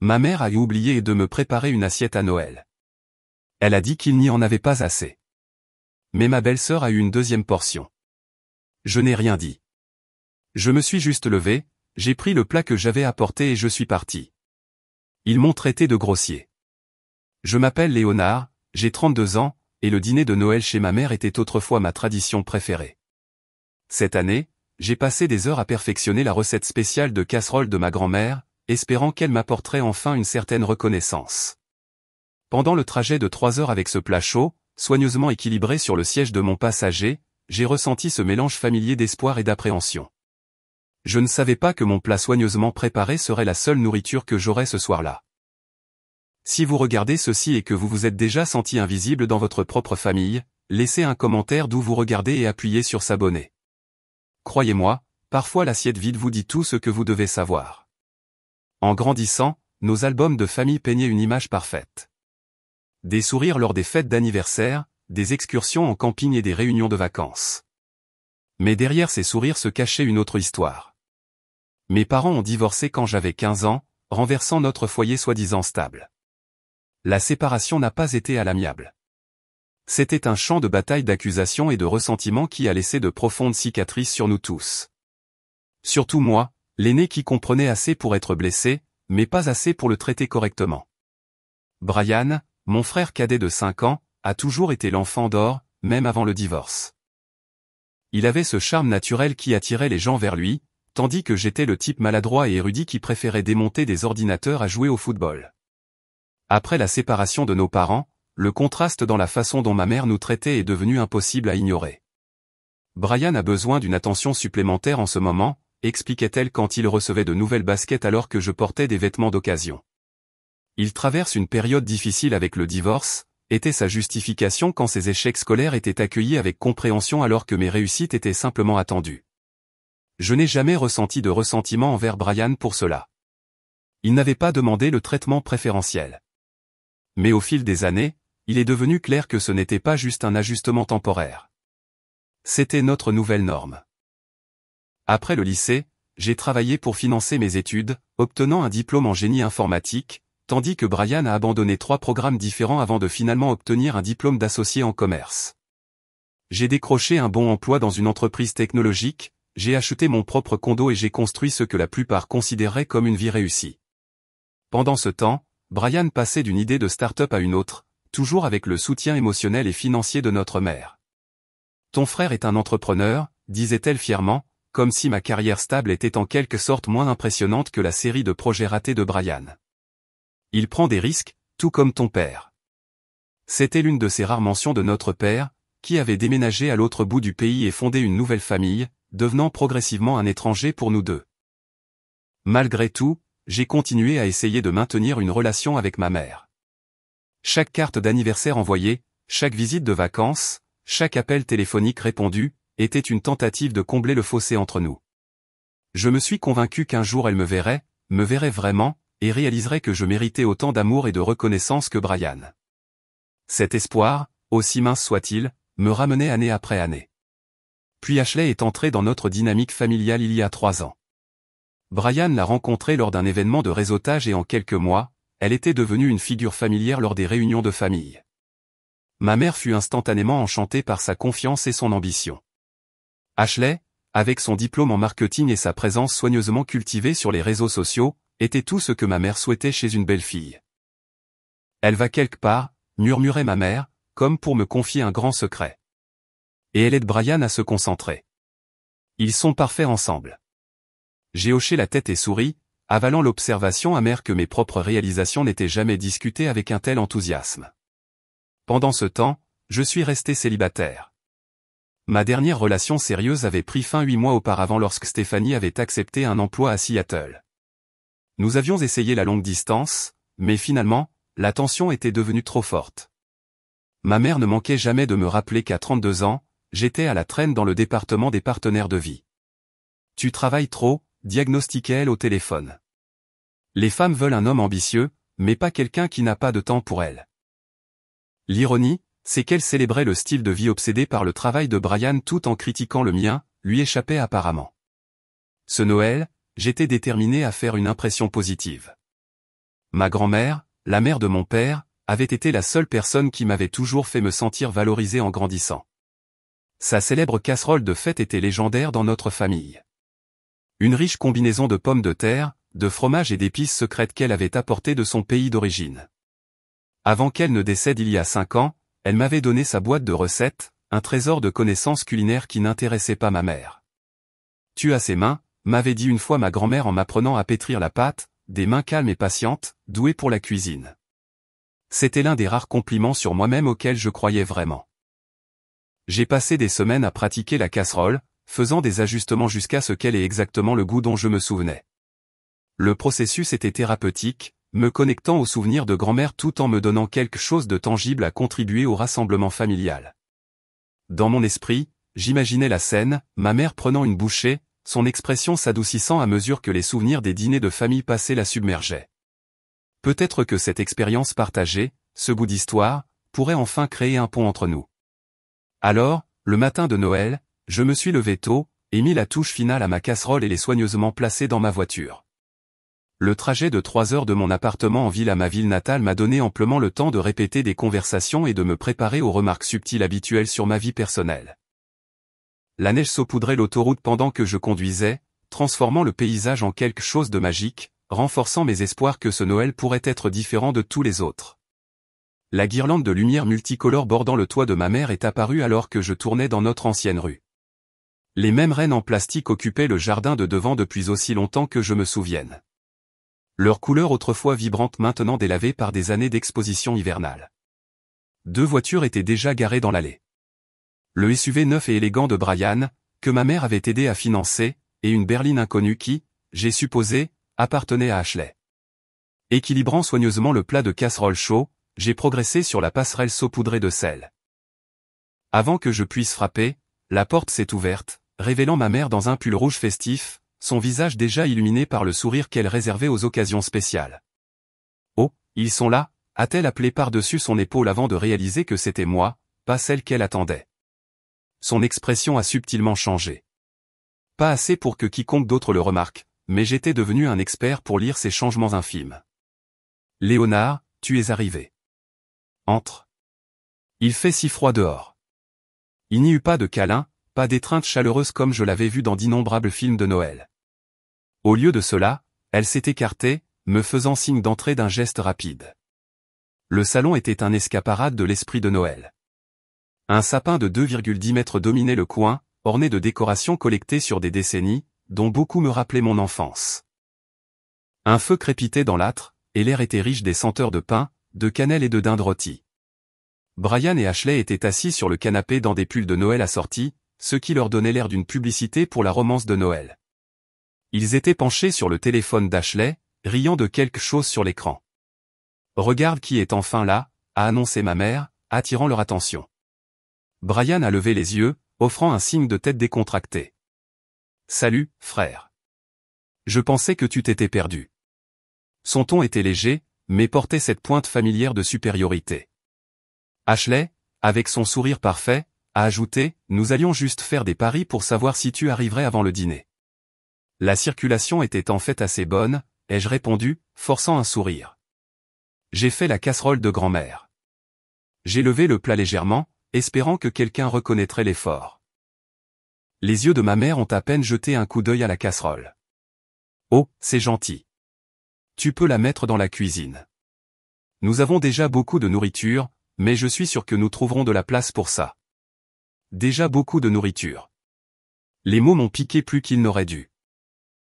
Ma mère a oublié de me préparer une assiette à Noël. Elle a dit qu'il n'y en avait pas assez. Mais ma belle-sœur a eu une deuxième portion. Je n'ai rien dit. Je me suis juste levé, j'ai pris le plat que j'avais apporté et je suis parti. Ils m'ont traité de grossier. Je m'appelle Léonard, j'ai 32 ans, et le dîner de Noël chez ma mère était autrefois ma tradition préférée. Cette année, j'ai passé des heures à perfectionner la recette spéciale de casserole de ma grand-mère, espérant qu'elle m'apporterait enfin une certaine reconnaissance. Pendant le trajet de 3 heures avec ce plat chaud, soigneusement équilibré sur le siège de mon passager, j'ai ressenti ce mélange familier d'espoir et d'appréhension. Je ne savais pas que mon plat soigneusement préparé serait la seule nourriture que j'aurais ce soir-là. Si vous regardez ceci et que vous vous êtes déjà senti invisible dans votre propre famille, laissez un commentaire d'où vous regardez et appuyez sur s'abonner. Croyez-moi, parfois l'assiette vide vous dit tout ce que vous devez savoir. En grandissant, nos albums de famille peignaient une image parfaite. Des sourires lors des fêtes d'anniversaire, des excursions en camping et des réunions de vacances. Mais derrière ces sourires se cachait une autre histoire. Mes parents ont divorcé quand j'avais 15 ans, renversant notre foyer soi-disant stable. La séparation n'a pas été à l'amiable. C'était un champ de bataille d'accusations et de ressentiments qui a laissé de profondes cicatrices sur nous tous. Surtout moi, l'aîné qui comprenait assez pour être blessé, mais pas assez pour le traiter correctement. Brian, mon frère cadet de 5 ans, a toujours été l'enfant d'or, même avant le divorce. Il avait ce charme naturel qui attirait les gens vers lui, tandis que j'étais le type maladroit et érudit qui préférait démonter des ordinateurs à jouer au football. Après la séparation de nos parents, le contraste dans la façon dont ma mère nous traitait est devenu impossible à ignorer. Brian a besoin d'une attention supplémentaire en ce moment, expliquait-elle quand il recevait de nouvelles baskets alors que je portais des vêtements d'occasion. Il traverse une période difficile avec le divorce, était sa justification quand ses échecs scolaires étaient accueillis avec compréhension alors que mes réussites étaient simplement attendues. Je n'ai jamais ressenti de ressentiment envers Brian pour cela. Il n'avait pas demandé le traitement préférentiel. Mais au fil des années, il est devenu clair que ce n'était pas juste un ajustement temporaire. C'était notre nouvelle norme. Après le lycée, j'ai travaillé pour financer mes études, obtenant un diplôme en génie informatique, tandis que Brian a abandonné 3 programmes différents avant de finalement obtenir un diplôme d'associé en commerce. J'ai décroché un bon emploi dans une entreprise technologique, j'ai acheté mon propre condo et j'ai construit ce que la plupart considéraient comme une vie réussie. Pendant ce temps, Brian passait d'une idée de start-up à une autre, toujours avec le soutien émotionnel et financier de notre mère. Ton frère est un entrepreneur, disait-elle fièrement, comme si ma carrière stable était en quelque sorte moins impressionnante que la série de projets ratés de Brian. Il prend des risques, tout comme ton père. C'était l'une de ces rares mentions de notre père, qui avait déménagé à l'autre bout du pays et fondé une nouvelle famille, devenant progressivement un étranger pour nous deux. Malgré tout, j'ai continué à essayer de maintenir une relation avec ma mère. Chaque carte d'anniversaire envoyée, chaque visite de vacances, chaque appel téléphonique répondu, était une tentative de combler le fossé entre nous. Je me suis convaincu qu'un jour elle me verrait vraiment, et réaliserait que je méritais autant d'amour et de reconnaissance que Brian. Cet espoir, aussi mince soit-il, me ramenait année après année. Puis Ashley est entrée dans notre dynamique familiale il y a 3 ans. Brian l'a rencontrée lors d'un événement de réseautage et en quelques mois, elle était devenue une figure familière lors des réunions de famille. Ma mère fut instantanément enchantée par sa confiance et son ambition. Ashley, avec son diplôme en marketing et sa présence soigneusement cultivée sur les réseaux sociaux, était tout ce que ma mère souhaitait chez une belle-fille. Elle va quelque part, murmurait ma mère, comme pour me confier un grand secret. Et elle aide Brian à se concentrer. Ils sont parfaits ensemble. J'ai hoché la tête et souri, avalant l'observation amère que mes propres réalisations n'étaient jamais discutées avec un tel enthousiasme. Pendant ce temps, je suis resté célibataire. Ma dernière relation sérieuse avait pris fin 8 mois auparavant lorsque Stéphanie avait accepté un emploi à Seattle. Nous avions essayé la longue distance, mais finalement, la tension était devenue trop forte. Ma mère ne manquait jamais de me rappeler qu'à 32 ans, j'étais à la traîne dans le département des partenaires de vie. Tu travailles trop, diagnostiquait-elle au téléphone. Les femmes veulent un homme ambitieux, mais pas quelqu'un qui n'a pas de temps pour elles. L'ironie, c'est qu'elle célébrait le style de vie obsédé par le travail de Brian tout en critiquant le mien, lui échappait apparemment. Ce Noël, j'étais déterminé à faire une impression positive. ma grand-mère, la mère de mon père, avait été la seule personne qui m'avait toujours fait me sentir valorisé en grandissant. Sa célèbre casserole de fête était légendaire dans notre famille. Une riche combinaison de pommes de terre, de fromage et d'épices secrètes qu'elle avait apportées de son pays d'origine. Avant qu'elle ne décède il y a 5 ans, elle m'avait donné sa boîte de recettes, un trésor de connaissances culinaires qui n'intéressait pas ma mère. Tu as ses mains, m'avait dit une fois ma grand-mère en m'apprenant à pétrir la pâte, des mains calmes et patientes, douées pour la cuisine. C'était l'un des rares compliments sur moi-même auxquels je croyais vraiment. J'ai passé des semaines à pratiquer la casserole, faisant des ajustements jusqu'à ce qu'elle ait exactement le goût dont je me souvenais. Le processus était thérapeutique, me connectant aux souvenirs de grand-mère tout en me donnant quelque chose de tangible à contribuer au rassemblement familial. Dans mon esprit, j'imaginais la scène, ma mère prenant une bouchée, son expression s'adoucissant à mesure que les souvenirs des dîners de famille passés la submergeaient. Peut-être que cette expérience partagée, ce goût d'histoire, pourrait enfin créer un pont entre nous. Alors, le matin de Noël, je me suis levé tôt, et mis la touche finale à ma casserole et l'ai soigneusement placée dans ma voiture. Le trajet de 3 heures de mon appartement en ville à ma ville natale m'a donné amplement le temps de répéter des conversations et de me préparer aux remarques subtiles habituelles sur ma vie personnelle. La neige saupoudrait l'autoroute pendant que je conduisais, transformant le paysage en quelque chose de magique, renforçant mes espoirs que ce Noël pourrait être différent de tous les autres. La guirlande de lumière multicolore bordant le toit de ma mère est apparue alors que je tournais dans notre ancienne rue. Les mêmes rennes en plastique occupaient le jardin de devant depuis aussi longtemps que je me souvienne. Leur couleur autrefois vibrante maintenant délavée par des années d'exposition hivernale. 2 voitures étaient déjà garées dans l'allée. Le SUV neuf et élégant de Brian, que ma mère avait aidé à financer, et une berline inconnue qui, j'ai supposé, appartenait à Ashley. Équilibrant soigneusement le plat de casserole chaud, j'ai progressé sur la passerelle saupoudrée de sel. Avant que je puisse frapper, la porte s'est ouverte, révélant ma mère dans un pull rouge festif, son visage déjà illuminé par le sourire qu'elle réservait aux occasions spéciales. « Oh, ils sont là !» a-t-elle appelé par-dessus son épaule avant de réaliser que c'était moi, pas celle qu'elle attendait. Son expression a subtilement changé. Pas assez pour que quiconque d'autre le remarque, mais j'étais devenu un expert pour lire ces changements infimes. « Léonard, tu es arrivé. Entre. Il fait si froid dehors. » Il n'y eut pas de câlin, pas d'étreinte chaleureuse comme je l'avais vu dans d'innombrables films de Noël. Au lieu de cela, elle s'est écartée, me faisant signe d'entrer d'un geste rapide. Le salon était un escaparate de l'esprit de Noël. Un sapin de 2,10 mètres dominait le coin, orné de décorations collectées sur des décennies, dont beaucoup me rappelaient mon enfance. Un feu crépitait dans l'âtre, et l'air était riche des senteurs de pain, de cannelle et de dinde rôtie. Brian et Ashley étaient assis sur le canapé dans des pulls de Noël assortis, ce qui leur donnait l'air d'une publicité pour la romance de Noël. Ils étaient penchés sur le téléphone d'Ashley, riant de quelque chose sur l'écran. « Regarde qui est enfin là », a annoncé ma mère, attirant leur attention. Brian a levé les yeux, offrant un signe de tête décontracté. « Salut, frère. Je pensais que tu t'étais perdu. » Son ton était léger, mais portait cette pointe familière de supériorité. Ashley, avec son sourire parfait, a ajouté, « Nous allions juste faire des paris pour savoir si tu arriverais avant le dîner. » La circulation était en fait assez bonne, ai-je répondu, forçant un sourire. J'ai fait la casserole de grand-mère. J'ai levé le plat légèrement, espérant que quelqu'un reconnaîtrait l'effort. Les yeux de ma mère ont à peine jeté un coup d'œil à la casserole. « Oh, c'est gentil. Tu peux la mettre dans la cuisine. Nous avons déjà beaucoup de nourriture, mais je suis sûr que nous trouverons de la place pour ça. » Déjà beaucoup de nourriture. Les mots m'ont piqué plus qu'ils n'auraient dû.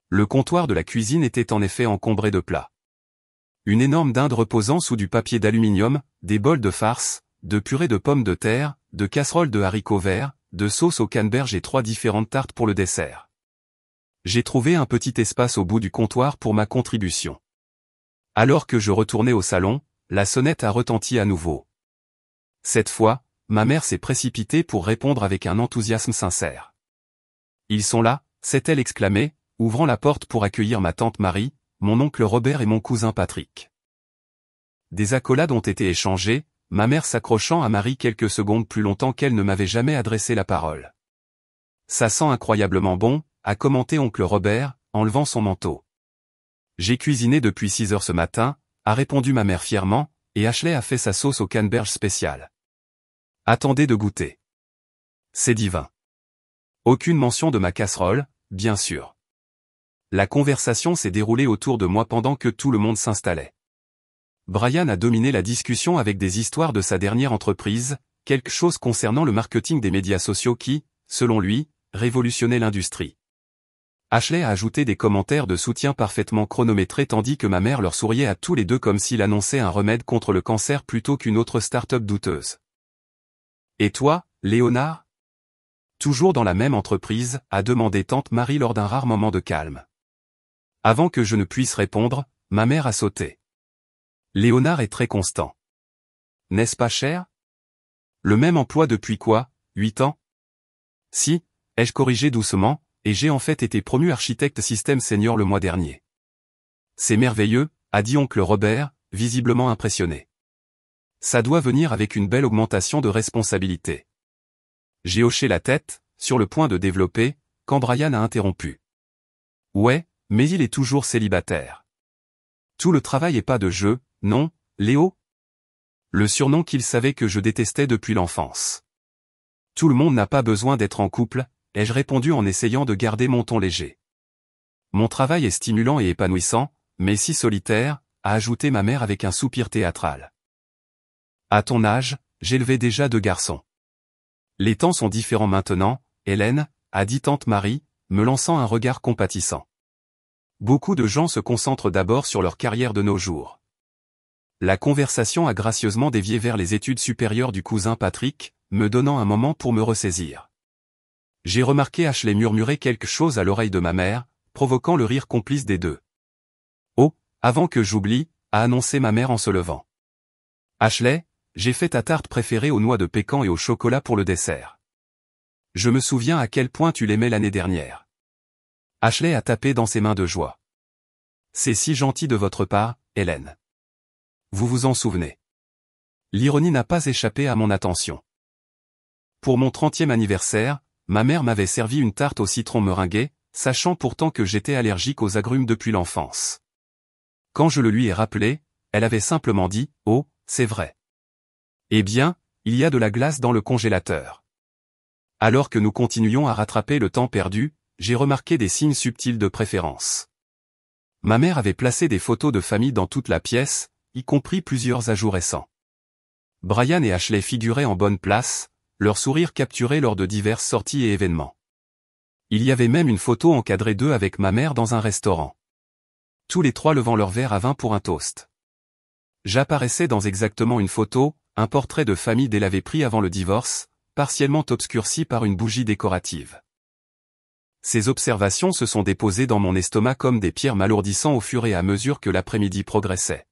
Le comptoir de la cuisine était en effet encombré de plats. Une énorme dinde reposant sous du papier d'aluminium, des bols de farce, de purée de pommes de terre, de casseroles de haricots verts, de sauce au canneberge et 3 différentes tartes pour le dessert. J'ai trouvé un petit espace au bout du comptoir pour ma contribution. Alors que je retournais au salon, la sonnette a retenti à nouveau. Cette fois, ma mère s'est précipitée pour répondre avec un enthousiasme sincère. « Ils sont là », s'est-elle exclamée, ouvrant la porte pour accueillir ma tante Marie, mon oncle Robert et mon cousin Patrick. Des accolades ont été échangées, ma mère s'accrochant à Marie quelques secondes plus longtemps qu'elle ne m'avait jamais adressé la parole. « Ça sent incroyablement bon », a commenté oncle Robert, en levant son manteau. « J'ai cuisiné depuis 6 heures ce matin, a répondu ma mère fièrement, et Ashley a fait sa sauce au canneberge spéciale. Attendez de goûter. C'est divin. Aucune mention de ma casserole, bien sûr. La conversation s'est déroulée autour de moi pendant que tout le monde s'installait. Brian a dominé la discussion avec des histoires de sa dernière entreprise, quelque chose concernant le marketing des médias sociaux qui, selon lui, révolutionnait l'industrie. Ashley a ajouté des commentaires de soutien parfaitement chronométrés tandis que ma mère leur souriait à tous les deux comme s'il annonçait un remède contre le cancer plutôt qu'une autre start-up douteuse. Et toi, Léonard? Toujours dans la même entreprise, a demandé tante Marie lors d'un rare moment de calme. Avant que je ne puisse répondre, ma mère a sauté. Léonard est très constant. N'est-ce pas cher? Le même emploi depuis quoi, 8 ans? Si, ai-je corrigé doucement, et j'ai en fait été promu architecte système senior le mois dernier. C'est merveilleux, a dit oncle Robert, visiblement impressionné. Ça doit venir avec une belle augmentation de responsabilité. J'ai hoché la tête, sur le point de développer, quand Brian a interrompu. Ouais, mais il est toujours célibataire. Tout le travail est pas de jeu, non, Léo? Le surnom qu'il savait que je détestais depuis l'enfance. Tout le monde n'a pas besoin d'être en couple, ai-je répondu en essayant de garder mon ton léger. Mon travail est stimulant et épanouissant, mais si solitaire, a ajouté ma mère avec un soupir théâtral. À ton âge, j'élevais déjà 2 garçons. Les temps sont différents maintenant, Hélène, a dit tante Marie, me lançant un regard compatissant. Beaucoup de gens se concentrent d'abord sur leur carrière de nos jours. La conversation a gracieusement dévié vers les études supérieures du cousin Patrick, me donnant un moment pour me ressaisir. J'ai remarqué Ashley murmurer quelque chose à l'oreille de ma mère, provoquant le rire complice des deux. Oh, avant que j'oublie, a annoncé ma mère en se levant. Ashley, j'ai fait ta tarte préférée aux noix de pécan et au chocolat pour le dessert. Je me souviens à quel point tu l'aimais l'année dernière. Ashley a tapé dans ses mains de joie. C'est si gentil de votre part, Hélène. Vous vous en souvenez. L'ironie n'a pas échappé à mon attention. Pour mon 30e anniversaire, ma mère m'avait servi une tarte au citron meringué, sachant pourtant que j'étais allergique aux agrumes depuis l'enfance. Quand je le lui ai rappelé, elle avait simplement dit « Oh, c'est vrai. » Eh bien, il y a de la glace dans le congélateur. Alors que nous continuions à rattraper le temps perdu, j'ai remarqué des signes subtils de préférence. Ma mère avait placé des photos de famille dans toute la pièce, y compris plusieurs ajouts récents. Brian et Ashley figuraient en bonne place, leur sourire capturé lors de diverses sorties et événements. Il y avait même une photo encadrée d'eux avec ma mère dans un restaurant. Tous les trois levant leur verre à vin pour un toast. J'apparaissais dans exactement une photo, un portrait de famille d'elle avait pris avant le divorce, partiellement obscurci par une bougie décorative. Ces observations se sont déposées dans mon estomac comme des pierres m'alourdissant au fur et à mesure que l'après-midi progressait.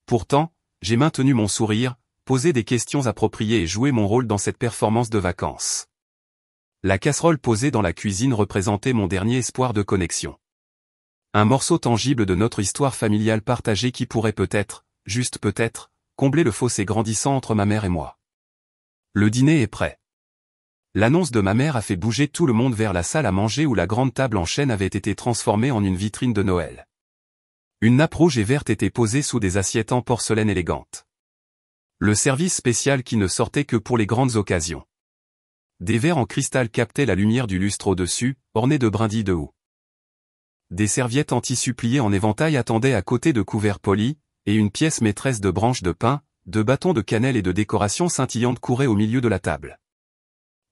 Pourtant, j'ai maintenu mon sourire, posé des questions appropriées et joué mon rôle dans cette performance de vacances. La casserole posée dans la cuisine représentait mon dernier espoir de connexion. Un morceau tangible de notre histoire familiale partagée qui pourrait peut-être, juste peut-être, combler le fossé grandissant entre ma mère et moi. Le dîner est prêt. L'annonce de ma mère a fait bouger tout le monde vers la salle à manger où la grande table en chêne avait été transformée en une vitrine de Noël. Une nappe rouge et verte était posée sous des assiettes en porcelaine élégante. Le service spécial qui ne sortait que pour les grandes occasions. Des verres en cristal captaient la lumière du lustre au-dessus, ornés de brindilles de houx. Des serviettes en tissu plié en éventail attendaient à côté de couverts polis, et une pièce maîtresse de branches de pin, de bâtons de cannelle et de décorations scintillantes courait au milieu de la table.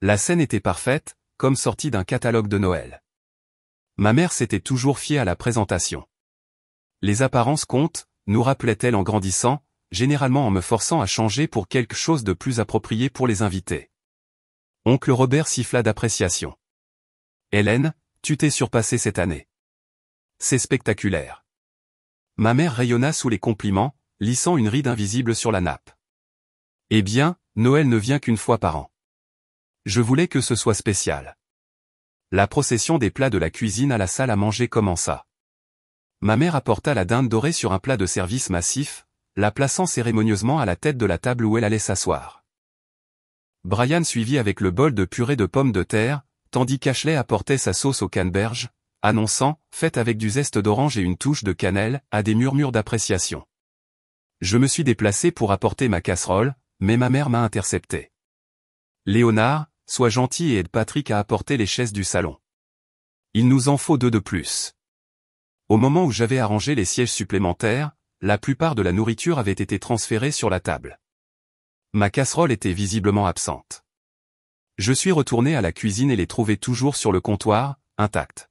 La scène était parfaite, comme sortie d'un catalogue de Noël. Ma mère s'était toujours fiée à la présentation. Les apparences comptent, nous rappelait-elle en grandissant, généralement en me forçant à changer pour quelque chose de plus approprié pour les invités. Oncle Robert siffla d'appréciation. Hélène, tu t'es surpassée cette année. C'est spectaculaire. Ma mère rayonna sous les compliments, lissant une ride invisible sur la nappe. Eh bien, Noël ne vient qu'une fois par an. Je voulais que ce soit spécial. La procession des plats de la cuisine à la salle à manger commença. Ma mère apporta la dinde dorée sur un plat de service massif, la plaçant cérémonieusement à la tête de la table où elle allait s'asseoir. Brian suivit avec le bol de purée de pommes de terre, tandis qu'Ashley apportait sa sauce au canneberge, annonçant, faite avec du zeste d'orange et une touche de cannelle, à des murmures d'appréciation. Je me suis déplacé pour apporter ma casserole, mais ma mère m'a intercepté. Léonard, sois gentil et aide Patrick à apporter les chaises du salon. Il nous en faut 2 de plus. Au moment où j'avais arrangé les sièges supplémentaires, la plupart de la nourriture avait été transférée sur la table. Ma casserole était visiblement absente. Je suis retourné à la cuisine et l'ai trouvée toujours sur le comptoir, intacte.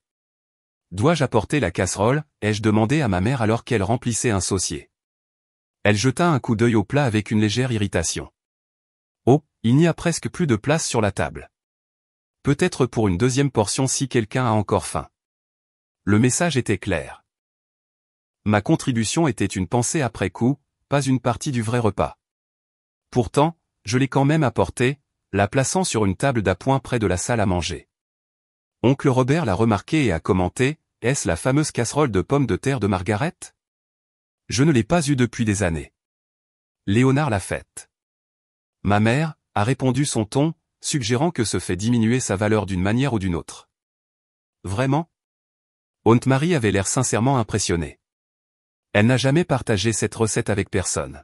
Dois-je apporter la casserole, ai-je demandé à ma mère alors qu'elle remplissait un saucier. Elle jeta un coup d'œil au plat avec une légère irritation. Oh, il n'y a presque plus de place sur la table. Peut-être pour une deuxième portion si quelqu'un a encore faim. Le message était clair. Ma contribution était une pensée après coup, pas une partie du vrai repas. Pourtant, je l'ai quand même apportée, la plaçant sur une table d'appoint près de la salle à manger. Oncle Robert l'a remarqué et a commenté, « Est-ce la fameuse casserole de pommes de terre de Margaret ? Je ne l'ai pas eue depuis des années. Léonard l'a faite. » Ma mère, a répondu son ton, suggérant que ce fait diminuait sa valeur d'une manière ou d'une autre. Vraiment ? Aunt Marie avait l'air sincèrement impressionnée. Elle n'a jamais partagé cette recette avec personne.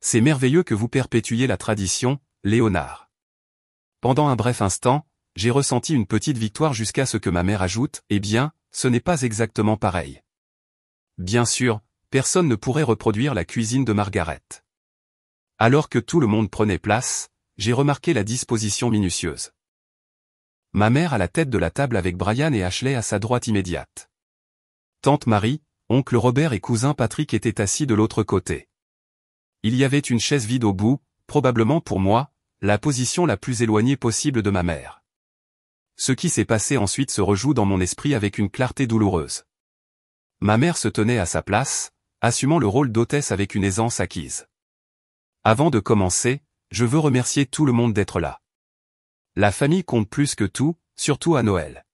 C'est merveilleux que vous perpétuiez la tradition, Léonard. Pendant un bref instant, j'ai ressenti une petite victoire jusqu'à ce que ma mère ajoute, « Eh bien, ce n'est pas exactement pareil. » Bien sûr, personne ne pourrait reproduire la cuisine de Margaret. Alors que tout le monde prenait place, j'ai remarqué la disposition minutieuse. Ma mère à la tête de la table avec Brian et Ashley à sa droite immédiate. Tante Marie, oncle Robert et cousin Patrick étaient assis de l'autre côté. Il y avait une chaise vide au bout, probablement pour moi, la position la plus éloignée possible de ma mère. Ce qui s'est passé ensuite se rejoue dans mon esprit avec une clarté douloureuse. Ma mère se tenait à sa place, assumant le rôle d'hôtesse avec une aisance acquise. Avant de commencer, je veux remercier tout le monde d'être là. La famille compte plus que tout, surtout à Noël.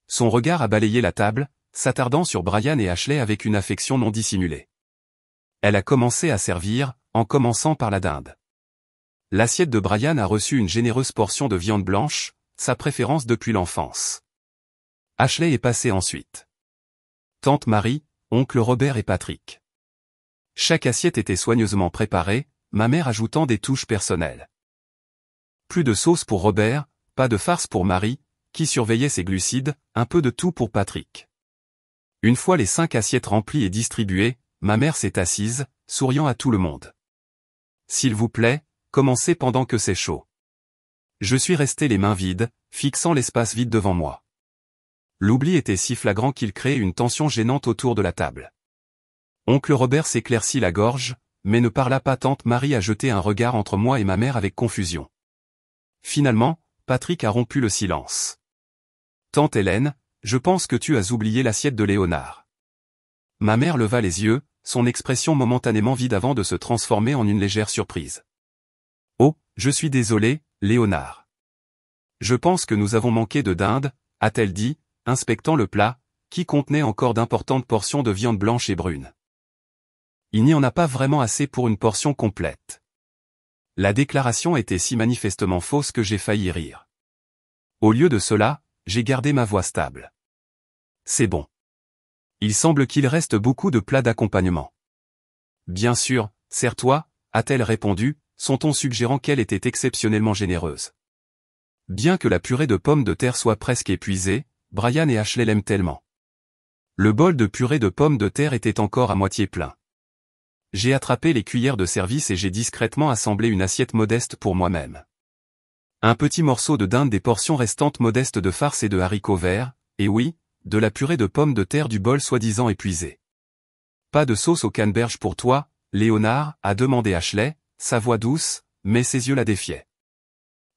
Son regard a balayé la table, s'attardant sur Brian et Ashley avec une affection non dissimulée. Elle a commencé à servir, en commençant par la dinde. L'assiette de Brian a reçu une généreuse portion de viande blanche, sa préférence depuis l'enfance. Ashley est passée ensuite. Tante Marie, oncle Robert et Patrick. Chaque assiette était soigneusement préparée, ma mère ajoutant des touches personnelles. Plus de sauce pour Robert, pas de farce pour Marie, qui surveillait ses glucides, un peu de tout pour Patrick. Une fois les 5 assiettes remplies et distribuées, ma mère s'est assise, souriant à tout le monde. « S'il vous plaît, commencez pendant que c'est chaud. » Je suis resté les mains vides, fixant l'espace vide devant moi. L'oubli était si flagrant qu'il créait une tension gênante autour de la table. Oncle Robert s'éclaircit la gorge, mais ne parla pas. Tante Marie a jeté un regard entre moi et ma mère avec confusion. Finalement, Patrick a rompu le silence. « Tante Hélène, je pense que tu as oublié l'assiette de Léonard. » Ma mère leva les yeux, son expression momentanément vide avant de se transformer en une légère surprise. « Oh, je suis désolé, Léonard. Je pense que nous avons manqué de dinde, » a-t-elle dit, inspectant le plat, qui contenait encore d'importantes portions de viande blanche et brune. Il n'y en a pas vraiment assez pour une portion complète. La déclaration était si manifestement fausse que j'ai failli rire. Au lieu de cela, j'ai gardé ma voix stable. C'est bon. Il semble qu'il reste beaucoup de plats d'accompagnement. Bien sûr, sers-toi, a-t-elle répondu, son ton suggérant qu'elle était exceptionnellement généreuse. Bien que la purée de pommes de terre soit presque épuisée, Brian et Ashley l'aiment tellement. Le bol de purée de pommes de terre était encore à moitié plein. J'ai attrapé les cuillères de service et j'ai discrètement assemblé une assiette modeste pour moi-même. Un petit morceau de dinde, des portions restantes modestes de farce et de haricots verts, et oui, de la purée de pommes de terre du bol soi-disant épuisé. Pas de sauce au canneberge pour toi, Léonard, a demandé Ashley, sa voix douce, mais ses yeux la défiaient.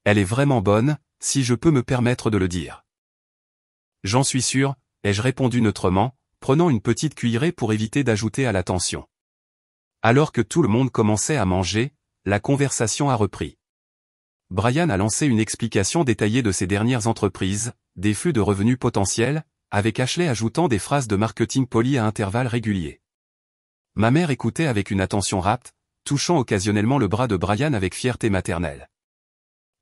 Elle est vraiment bonne, si je peux me permettre de le dire. J'en suis sûr, ai-je répondu neutrement, prenant une petite cuillerée pour éviter d'ajouter à la tension. Alors que tout le monde commençait à manger, la conversation a repris. Brian a lancé une explication détaillée de ses dernières entreprises, des flux de revenus potentiels, avec Ashley ajoutant des phrases de marketing polies à intervalles réguliers. Ma mère écoutait avec une attention rapte, touchant occasionnellement le bras de Brian avec fierté maternelle.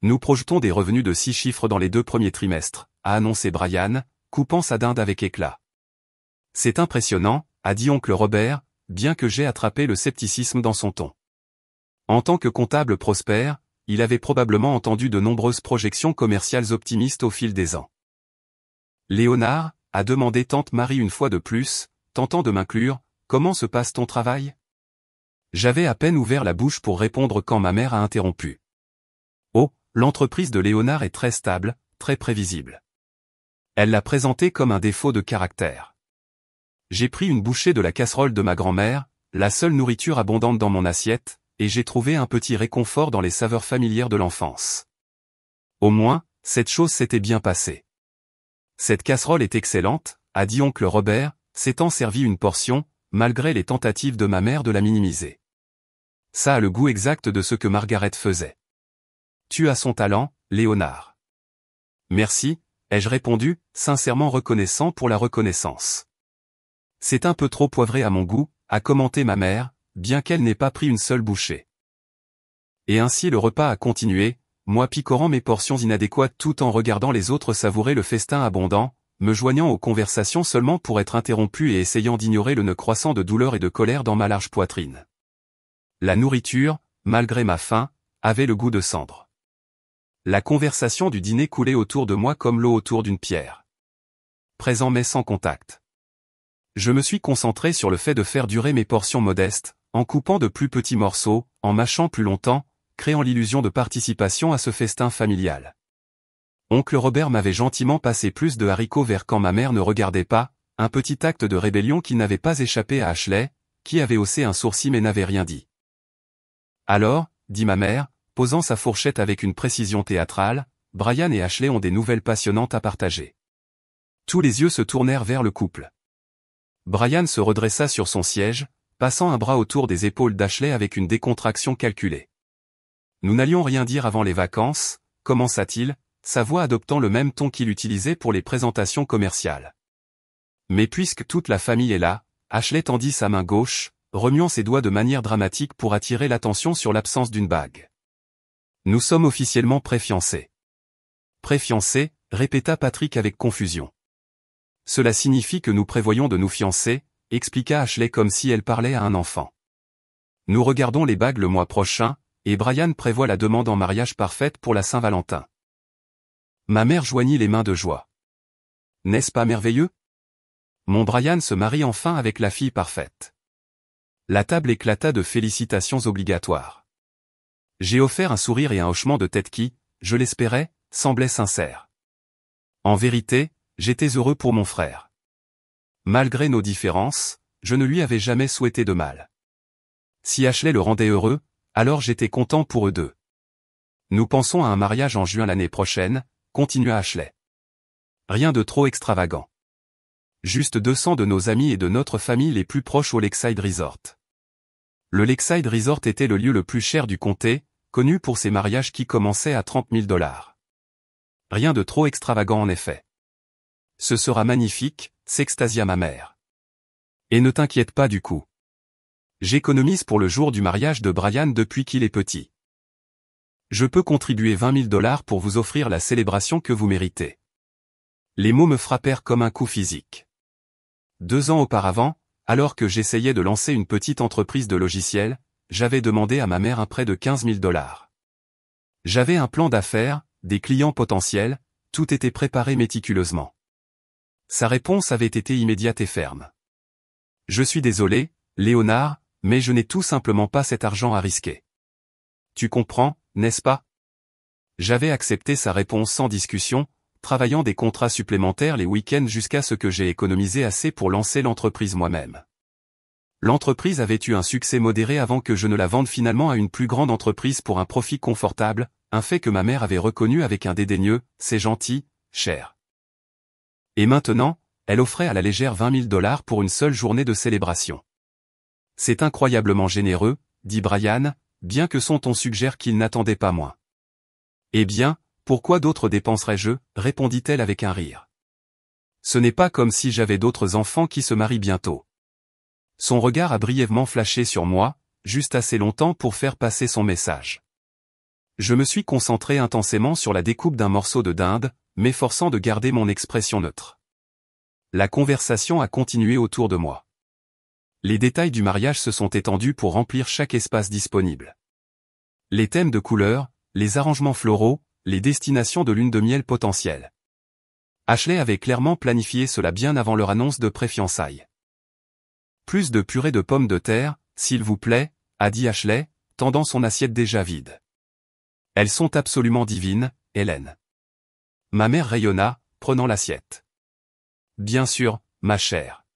Nous projetons des revenus de 6 chiffres dans les 2 premiers trimestres, a annoncé Brian, coupant sa dinde avec éclat. C'est impressionnant, a dit oncle Robert, bien que j'aie attrapé le scepticisme dans son ton. En tant que comptable prospère, il avait probablement entendu de nombreuses projections commerciales optimistes au fil des ans. Léonard, a demandé tante Marie une fois de plus, tentant de m'inclure, comment se passe ton travail? J'avais à peine ouvert la bouche pour répondre quand ma mère a interrompu. Oh, l'entreprise de Léonard est très stable, très prévisible. Elle l'a présenté comme un défaut de caractère. J'ai pris une bouchée de la casserole de ma grand-mère, la seule nourriture abondante dans mon assiette, et j'ai trouvé un petit réconfort dans les saveurs familières de l'enfance. Au moins, cette chose s'était bien passée. Cette casserole est excellente, a dit oncle Robert, s'étant servi une portion, malgré les tentatives de ma mère de la minimiser. Ça a le goût exact de ce que Margaret faisait. Tu as son talent, Léonard. Merci, ai-je répondu, sincèrement reconnaissant pour la reconnaissance. C'est un peu trop poivré à mon goût, a commenté ma mère, bien qu'elle n'ait pas pris une seule bouchée. Et ainsi le repas a continué, moi picorant mes portions inadéquates tout en regardant les autres savourer le festin abondant, me joignant aux conversations seulement pour être interrompu et essayant d'ignorer le nœud croissant de douleur et de colère dans ma large poitrine. La nourriture, malgré ma faim, avait le goût de cendre. La conversation du dîner coulait autour de moi comme l'eau autour d'une pierre. Présent mais sans contact. Je me suis concentré sur le fait de faire durer mes portions modestes, en coupant de plus petits morceaux, en mâchant plus longtemps, créant l'illusion de participation à ce festin familial. Oncle Robert m'avait gentiment passé plus de haricots verts quand ma mère ne regardait pas, un petit acte de rébellion qui n'avait pas échappé à Ashley, qui avait haussé un sourcil mais n'avait rien dit. Alors, dit ma mère, posant sa fourchette avec une précision théâtrale, Brian et Ashley ont des nouvelles passionnantes à partager. Tous les yeux se tournèrent vers le couple. Brian se redressa sur son siège, passant un bras autour des épaules d'Ashley avec une décontraction calculée. Nous n'allions rien dire avant les vacances, commença-t-il, sa voix adoptant le même ton qu'il utilisait pour les présentations commerciales. Mais puisque toute la famille est là, Ashley tendit sa main gauche, remuant ses doigts de manière dramatique pour attirer l'attention sur l'absence d'une bague. Nous sommes officiellement préfiancés. Préfiancés, répéta Patrick avec confusion. Cela signifie que nous prévoyons de nous fiancer, expliqua Ashley comme si elle parlait à un enfant. Nous regardons les bagues le mois prochain, et Brian prévoit la demande en mariage parfaite pour la Saint-Valentin. Ma mère joignit les mains de joie. N'est-ce pas merveilleux? Mon Brian se marie enfin avec la fille parfaite. La table éclata de félicitations obligatoires. J'ai offert un sourire et un hochement de tête qui, je l'espérais, semblait sincère. En vérité, j'étais heureux pour mon frère. Malgré nos différences, je ne lui avais jamais souhaité de mal. Si Ashley le rendait heureux, alors j'étais content pour eux deux. Nous pensons à un mariage en juin l'année prochaine, continua Ashley. Rien de trop extravagant. Juste 200 de nos amis et de notre famille les plus proches au Lakeside Resort. Le Lakeside Resort était le lieu le plus cher du comté, connu pour ses mariages qui commençaient à 30 000 $. Rien de trop extravagant en effet. Ce sera magnifique, s'extasia ma mère. Et ne t'inquiète pas du coup. J'économise pour le jour du mariage de Brian depuis qu'il est petit. Je peux contribuer 20 000 $ pour vous offrir la célébration que vous méritez. Les mots me frappèrent comme un coup physique. 2 ans auparavant, alors que j'essayais de lancer une petite entreprise de logiciels, j'avais demandé à ma mère un prêt de 15 000 $. J'avais un plan d'affaires, des clients potentiels, tout était préparé méticuleusement. Sa réponse avait été immédiate et ferme. Je suis désolé, Léonard, mais je n'ai tout simplement pas cet argent à risquer. Tu comprends, n'est-ce pas? J'avais accepté sa réponse sans discussion, travaillant des contrats supplémentaires les week-ends jusqu'à ce que j'ai économisé assez pour lancer l'entreprise moi-même. L'entreprise avait eu un succès modéré avant que je ne la vende finalement à une plus grande entreprise pour un profit confortable, un fait que ma mère avait reconnu avec un dédaigneux « c'est gentil, cher ». Et maintenant, elle offrait à la légère 20 000 $ pour une seule journée de célébration. C'est incroyablement généreux, dit Brian, bien que son ton suggère qu'il n'attendait pas moins. Eh bien, pourquoi d'autres dépenserais-je, répondit-elle avec un rire. Ce n'est pas comme si j'avais d'autres enfants qui se marient bientôt. Son regard a brièvement flashé sur moi, juste assez longtemps pour faire passer son message. Je me suis concentré intensément sur la découpe d'un morceau de dinde, m'efforçant de garder mon expression neutre. La conversation a continué autour de moi. Les détails du mariage se sont étendus pour remplir chaque espace disponible. Les thèmes de couleurs, les arrangements floraux, les destinations de lune de miel potentielles. Ashley avait clairement planifié cela bien avant leur annonce de pré-fiançailles. Plus de purée de pommes de terre, s'il vous plaît, a dit Ashley, tendant son assiette déjà vide. Elles sont absolument divines, Hélène. Ma mère rayonna, prenant l'assiette. Bien sûr, ma chère.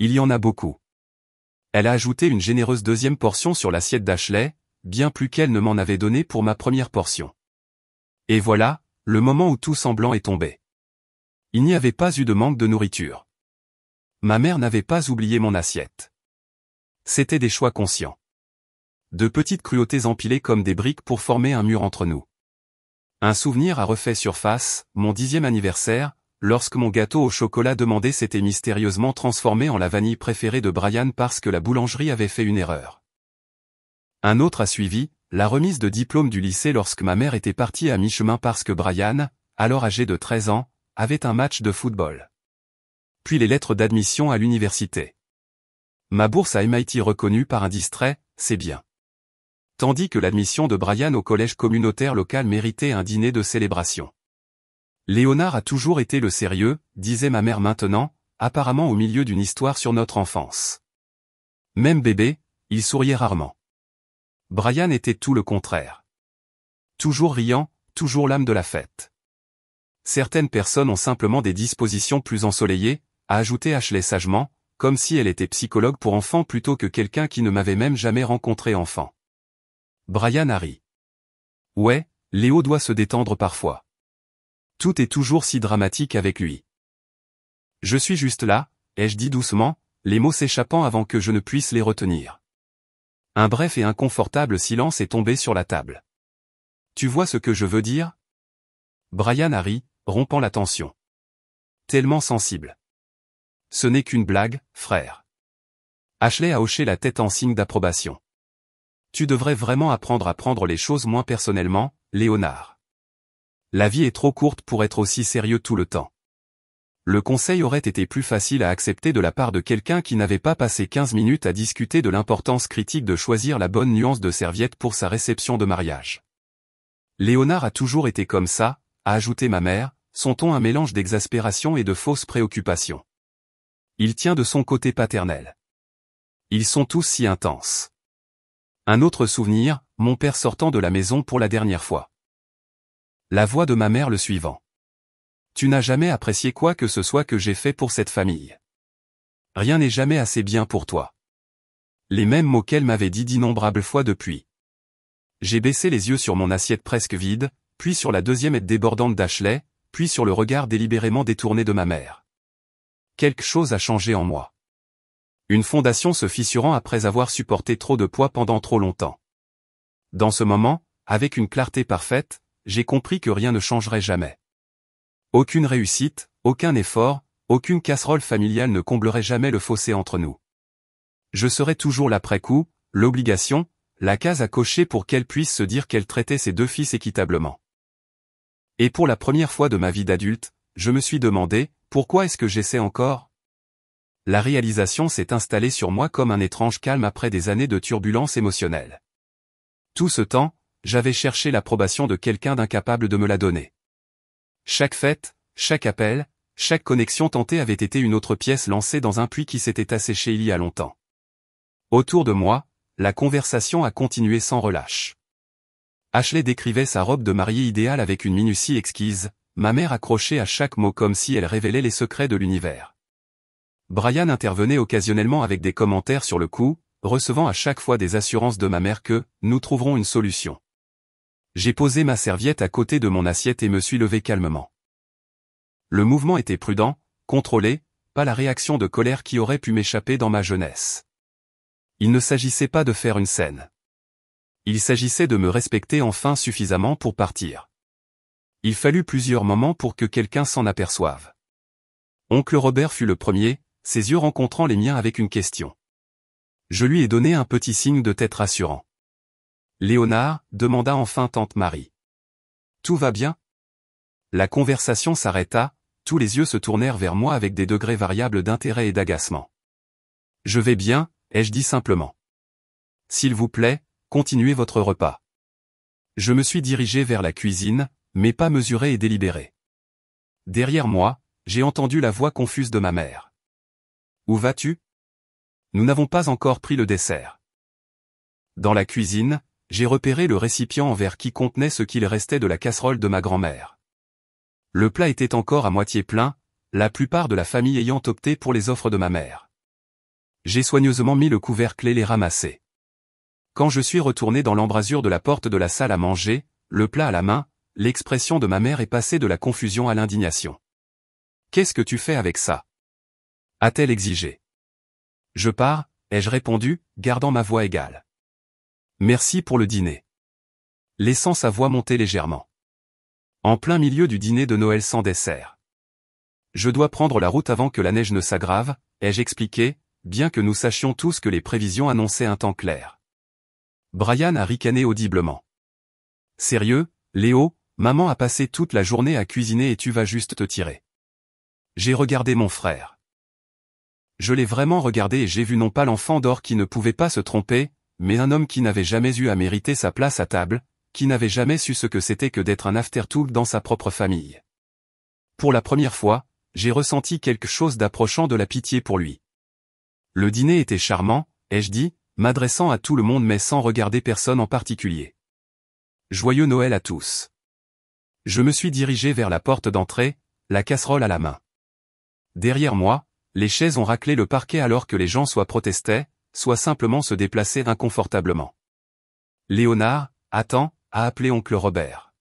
Il y en a beaucoup. Elle a ajouté une généreuse deuxième portion sur l'assiette d'Ashley, bien plus qu'elle ne m'en avait donné pour ma première portion. Et voilà, le moment où tout semblant est tombé. Il n'y avait pas eu de manque de nourriture. Ma mère n'avait pas oublié mon assiette. C'étaient des choix conscients. De petites cruautés empilées comme des briques pour former un mur entre nous. Un souvenir a refait surface, mon 10e anniversaire, lorsque mon gâteau au chocolat demandé s'était mystérieusement transformé en la vanille préférée de Brian parce que la boulangerie avait fait une erreur. Un autre a suivi, la remise de diplôme du lycée lorsque ma mère était partie à mi-chemin parce que Brian, alors âgé de 13 ans, avait un match de football. Puis les lettres d'admission à l'université. Ma bourse à MIT reconnue par un distrait, c'est bien. Tandis que l'admission de Brian au collège communautaire local méritait un dîner de célébration. Léonard a toujours été le sérieux, disait ma mère maintenant, apparemment au milieu d'une histoire sur notre enfance. Même bébé, il souriait rarement. Brian était tout le contraire. Toujours riant, toujours l'âme de la fête. Certaines personnes ont simplement des dispositions plus ensoleillées, a ajouté Ashley sagement, comme si elle était psychologue pour enfants plutôt que quelqu'un qui ne m'avait même jamais rencontré enfant. Brian a ri. Ouais, Léo doit se détendre parfois. Tout est toujours si dramatique avec lui. Je suis juste là, ai-je dit doucement, les mots s'échappant avant que je ne puisse les retenir. Un bref et inconfortable silence est tombé sur la table. Tu vois ce que je veux dire? Brian a ri, rompant la tension. Tellement sensible. Ce n'est qu'une blague, frère. Ashley a hoché la tête en signe d'approbation. Tu devrais vraiment apprendre à prendre les choses moins personnellement, Léonard. La vie est trop courte pour être aussi sérieux tout le temps. Le conseil aurait été plus facile à accepter de la part de quelqu'un qui n'avait pas passé 15 minutes à discuter de l'importance critique de choisir la bonne nuance de serviette pour sa réception de mariage. Léonard a toujours été comme ça, a ajouté ma mère, son ton un mélange d'exaspération et de fausse préoccupation. Il tient de son côté paternel. Ils sont tous si intenses. Un autre souvenir, mon père sortant de la maison pour la dernière fois. La voix de ma mère le suivant. Tu n'as jamais apprécié quoi que ce soit que j'ai fait pour cette famille. Rien n'est jamais assez bien pour toi. Les mêmes mots qu'elle m'avait dit d'innombrables fois depuis. J'ai baissé les yeux sur mon assiette presque vide, puis sur la deuxième aide débordante d'Ashley, puis sur le regard délibérément détourné de ma mère. Quelque chose a changé en moi. Une fondation se fissurant après avoir supporté trop de poids pendant trop longtemps. Dans ce moment, avec une clarté parfaite, j'ai compris que rien ne changerait jamais. Aucune réussite, aucun effort, aucune casserole familiale ne comblerait jamais le fossé entre nous. Je serais toujours l'après-coup, l'obligation, la case à cocher pour qu'elle puisse se dire qu'elle traitait ses deux fils équitablement. Et pour la première fois de ma vie d'adulte, je me suis demandé, pourquoi est-ce que j'essaie encore? La réalisation s'est installée sur moi comme un étrange calme après des années de turbulence émotionnelle. Tout ce temps, j'avais cherché l'approbation de quelqu'un d'incapable de me la donner. Chaque fête, chaque appel, chaque connexion tentée avait été une autre pièce lancée dans un puits qui s'était asséché il y a longtemps. Autour de moi, la conversation a continué sans relâche. Ashley décrivait sa robe de mariée idéale avec une minutie exquise, ma mère accrochait à chaque mot comme si elle révélait les secrets de l'univers. Brian intervenait occasionnellement avec des commentaires sur le coup, recevant à chaque fois des assurances de ma mère que « nous trouverons une solution ». J'ai posé ma serviette à côté de mon assiette et me suis levé calmement. Le mouvement était prudent, contrôlé, pas la réaction de colère qui aurait pu m'échapper dans ma jeunesse. Il ne s'agissait pas de faire une scène. Il s'agissait de me respecter enfin suffisamment pour partir. Il fallut plusieurs moments pour que quelqu'un s'en aperçoive. Oncle Robert fut le premier, ses yeux rencontrant les miens avec une question. Je lui ai donné un petit signe de tête rassurant. Léonard, demanda enfin tante Marie. Tout va bien? La conversation s'arrêta, tous les yeux se tournèrent vers moi avec des degrés variables d'intérêt et d'agacement. Je vais bien, ai-je dit simplement. S'il vous plaît, continuez votre repas. Je me suis dirigé vers la cuisine, mais pas mesuré et délibéré. Derrière moi, j'ai entendu la voix confuse de ma mère. Où vas-tu? Nous n'avons pas encore pris le dessert. Dans la cuisine, j'ai repéré le récipient en verre qui contenait ce qu'il restait de la casserole de ma grand-mère. Le plat était encore à moitié plein, la plupart de la famille ayant opté pour les offres de ma mère. J'ai soigneusement mis le couvercle et les ramassé. Quand je suis retourné dans l'embrasure de la porte de la salle à manger, le plat à la main, l'expression de ma mère est passée de la confusion à l'indignation. « Qu'est-ce que tu fais avec ça ?» a-t-elle exigé. « Je pars, ai-je répondu, gardant ma voix égale. « Merci pour le dîner. » Laissant sa voix monter légèrement. En plein milieu du dîner de Noël sans dessert. Je dois prendre la route avant que la neige ne s'aggrave, ai-je expliqué, bien que nous sachions tous que les prévisions annonçaient un temps clair. Brian a ricané audiblement. Sérieux, Léo, maman a passé toute la journée à cuisiner et tu vas juste te tirer. J'ai regardé mon frère. Je l'ai vraiment regardé et j'ai vu non pas l'enfant d'or qui ne pouvait pas se tromper, mais un homme qui n'avait jamais eu à mériter sa place à table, qui n'avait jamais su ce que c'était que d'être un afterthought dans sa propre famille. Pour la première fois, j'ai ressenti quelque chose d'approchant de la pitié pour lui. Le dîner était charmant, ai-je dit, m'adressant à tout le monde mais sans regarder personne en particulier. Joyeux Noël à tous. Je me suis dirigé vers la porte d'entrée, la casserole à la main. Derrière moi, les chaises ont raclé le parquet alors que les gens soit protestaient, soit simplement se déplaçaient inconfortablement. Léonard, attends, a appelé oncle Robert.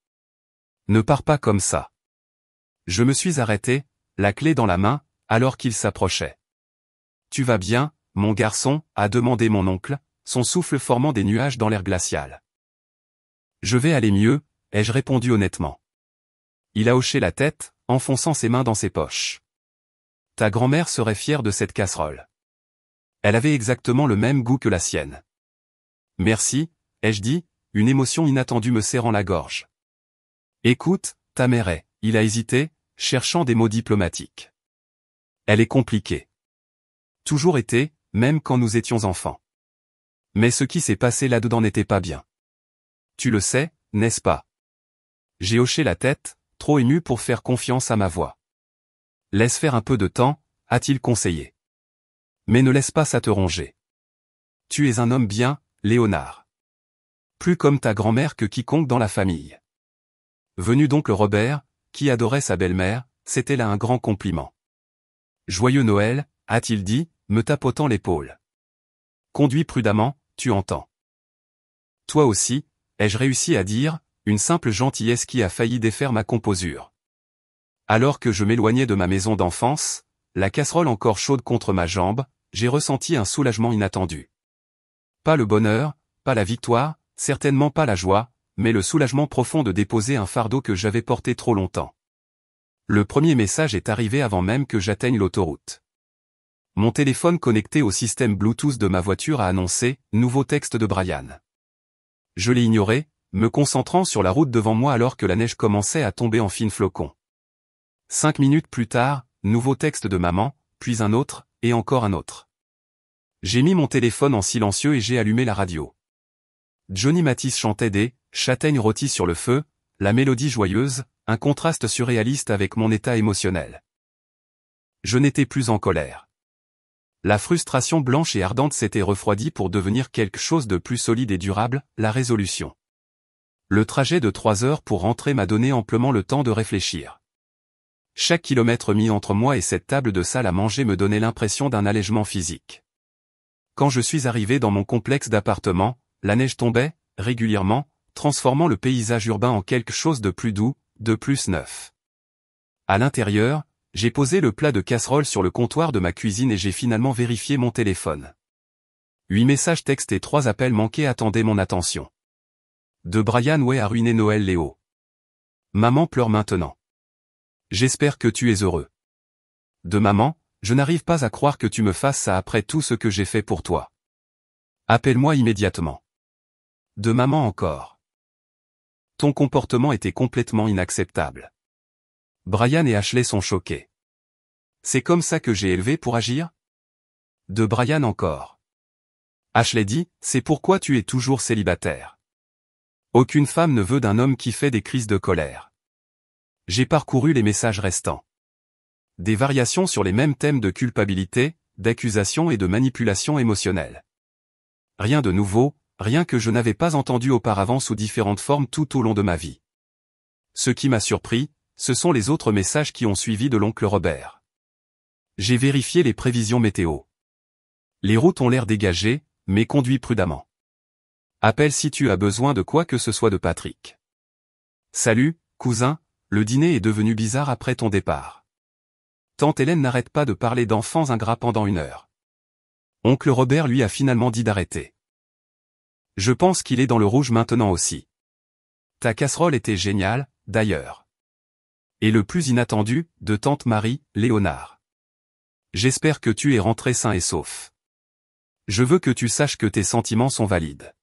Ne pars pas comme ça. Je me suis arrêté, la clé dans la main, alors qu'il s'approchait. Tu vas bien, mon garçon, a demandé mon oncle, son souffle formant des nuages dans l'air glacial. Je vais aller mieux, ai-je répondu honnêtement. Il a hoché la tête, enfonçant ses mains dans ses poches. Ta grand-mère serait fière de cette casserole. Elle avait exactement le même goût que la sienne. Merci, ai-je dit, une émotion inattendue me serrant la gorge. Écoute, ta mère est, il a hésité, cherchant des mots diplomatiques. Elle est compliquée. Toujours été, même quand nous étions enfants. Mais ce qui s'est passé là-dedans n'était pas bien. Tu le sais, n'est-ce pas? J'ai hoché la tête, trop ému pour faire confiance à ma voix. Laisse faire un peu de temps, a-t-il conseillé. Mais ne laisse pas ça te ronger. Tu es un homme bien, Léonard. Plus comme ta grand-mère que quiconque dans la famille. Venu donc le Robert, qui adorait sa belle-mère, c'était là un grand compliment. Joyeux Noël, a-t-il dit, me tapotant l'épaule. Conduis prudemment, tu entends. Toi aussi, ai-je réussi à dire, une simple gentillesse qui a failli défaire ma composure. Alors que je m'éloignais de ma maison d'enfance, la casserole encore chaude contre ma jambe, j'ai ressenti un soulagement inattendu. Pas le bonheur, pas la victoire, certainement pas la joie, mais le soulagement profond de déposer un fardeau que j'avais porté trop longtemps. Le premier message est arrivé avant même que j'atteigne l'autoroute. Mon téléphone connecté au système Bluetooth de ma voiture a annoncé « Nouveau texte de Brian ». Je l'ai ignoré, me concentrant sur la route devant moi alors que la neige commençait à tomber en fines flocons. 5 minutes plus tard, nouveau texte de maman, puis un autre, et encore un autre. J'ai mis mon téléphone en silencieux et j'ai allumé la radio. Johnny Mathis chantait des « Châtaignes rôties sur le feu », la mélodie joyeuse, un contraste surréaliste avec mon état émotionnel. Je n'étais plus en colère. La frustration blanche et ardente s'était refroidie pour devenir quelque chose de plus solide et durable, la résolution. Le trajet de 3 heures pour rentrer m'a donné amplement le temps de réfléchir. Chaque kilomètre mis entre moi et cette table de salle à manger me donnait l'impression d'un allègement physique. Quand je suis arrivé dans mon complexe d'appartements, la neige tombait, régulièrement, transformant le paysage urbain en quelque chose de plus doux, de plus neuf. À l'intérieur, j'ai posé le plat de casserole sur le comptoir de ma cuisine et j'ai finalement vérifié mon téléphone. 8 messages textes et 3 appels manqués attendaient mon attention. De Brian Way a ruiné Noël Léo. Maman pleure maintenant. J'espère que tu es heureux. De maman, je n'arrive pas à croire que tu me fasses ça après tout ce que j'ai fait pour toi. Appelle-moi immédiatement. De maman encore. Ton comportement était complètement inacceptable. Brian et Ashley sont choqués. C'est comme ça que j'ai élevé pour agir? De Brian encore. Ashley dit, c'est pourquoi tu es toujours célibataire. Aucune femme ne veut d'un homme qui fait des crises de colère. J'ai parcouru les messages restants. Des variations sur les mêmes thèmes de culpabilité, d'accusation et de manipulation émotionnelle. Rien de nouveau, rien que je n'avais pas entendu auparavant sous différentes formes tout au long de ma vie. Ce qui m'a surpris, ce sont les autres messages qui ont suivi de l'oncle Robert. J'ai vérifié les prévisions météo. Les routes ont l'air dégagées, mais conduis prudemment. Appelle si tu as besoin de quoi que ce soit de Patrick. Salut, cousin, le dîner est devenu bizarre après ton départ. Tante Hélène n'arrête pas de parler d'enfants ingrats pendant 1 heure. Oncle Robert lui a finalement dit d'arrêter. Je pense qu'il est dans le rouge maintenant aussi. Ta casserole était géniale, d'ailleurs. Et le plus inattendu, de tante Marie, Léonard. J'espère que tu es rentré sain et sauf. Je veux que tu saches que tes sentiments sont valides.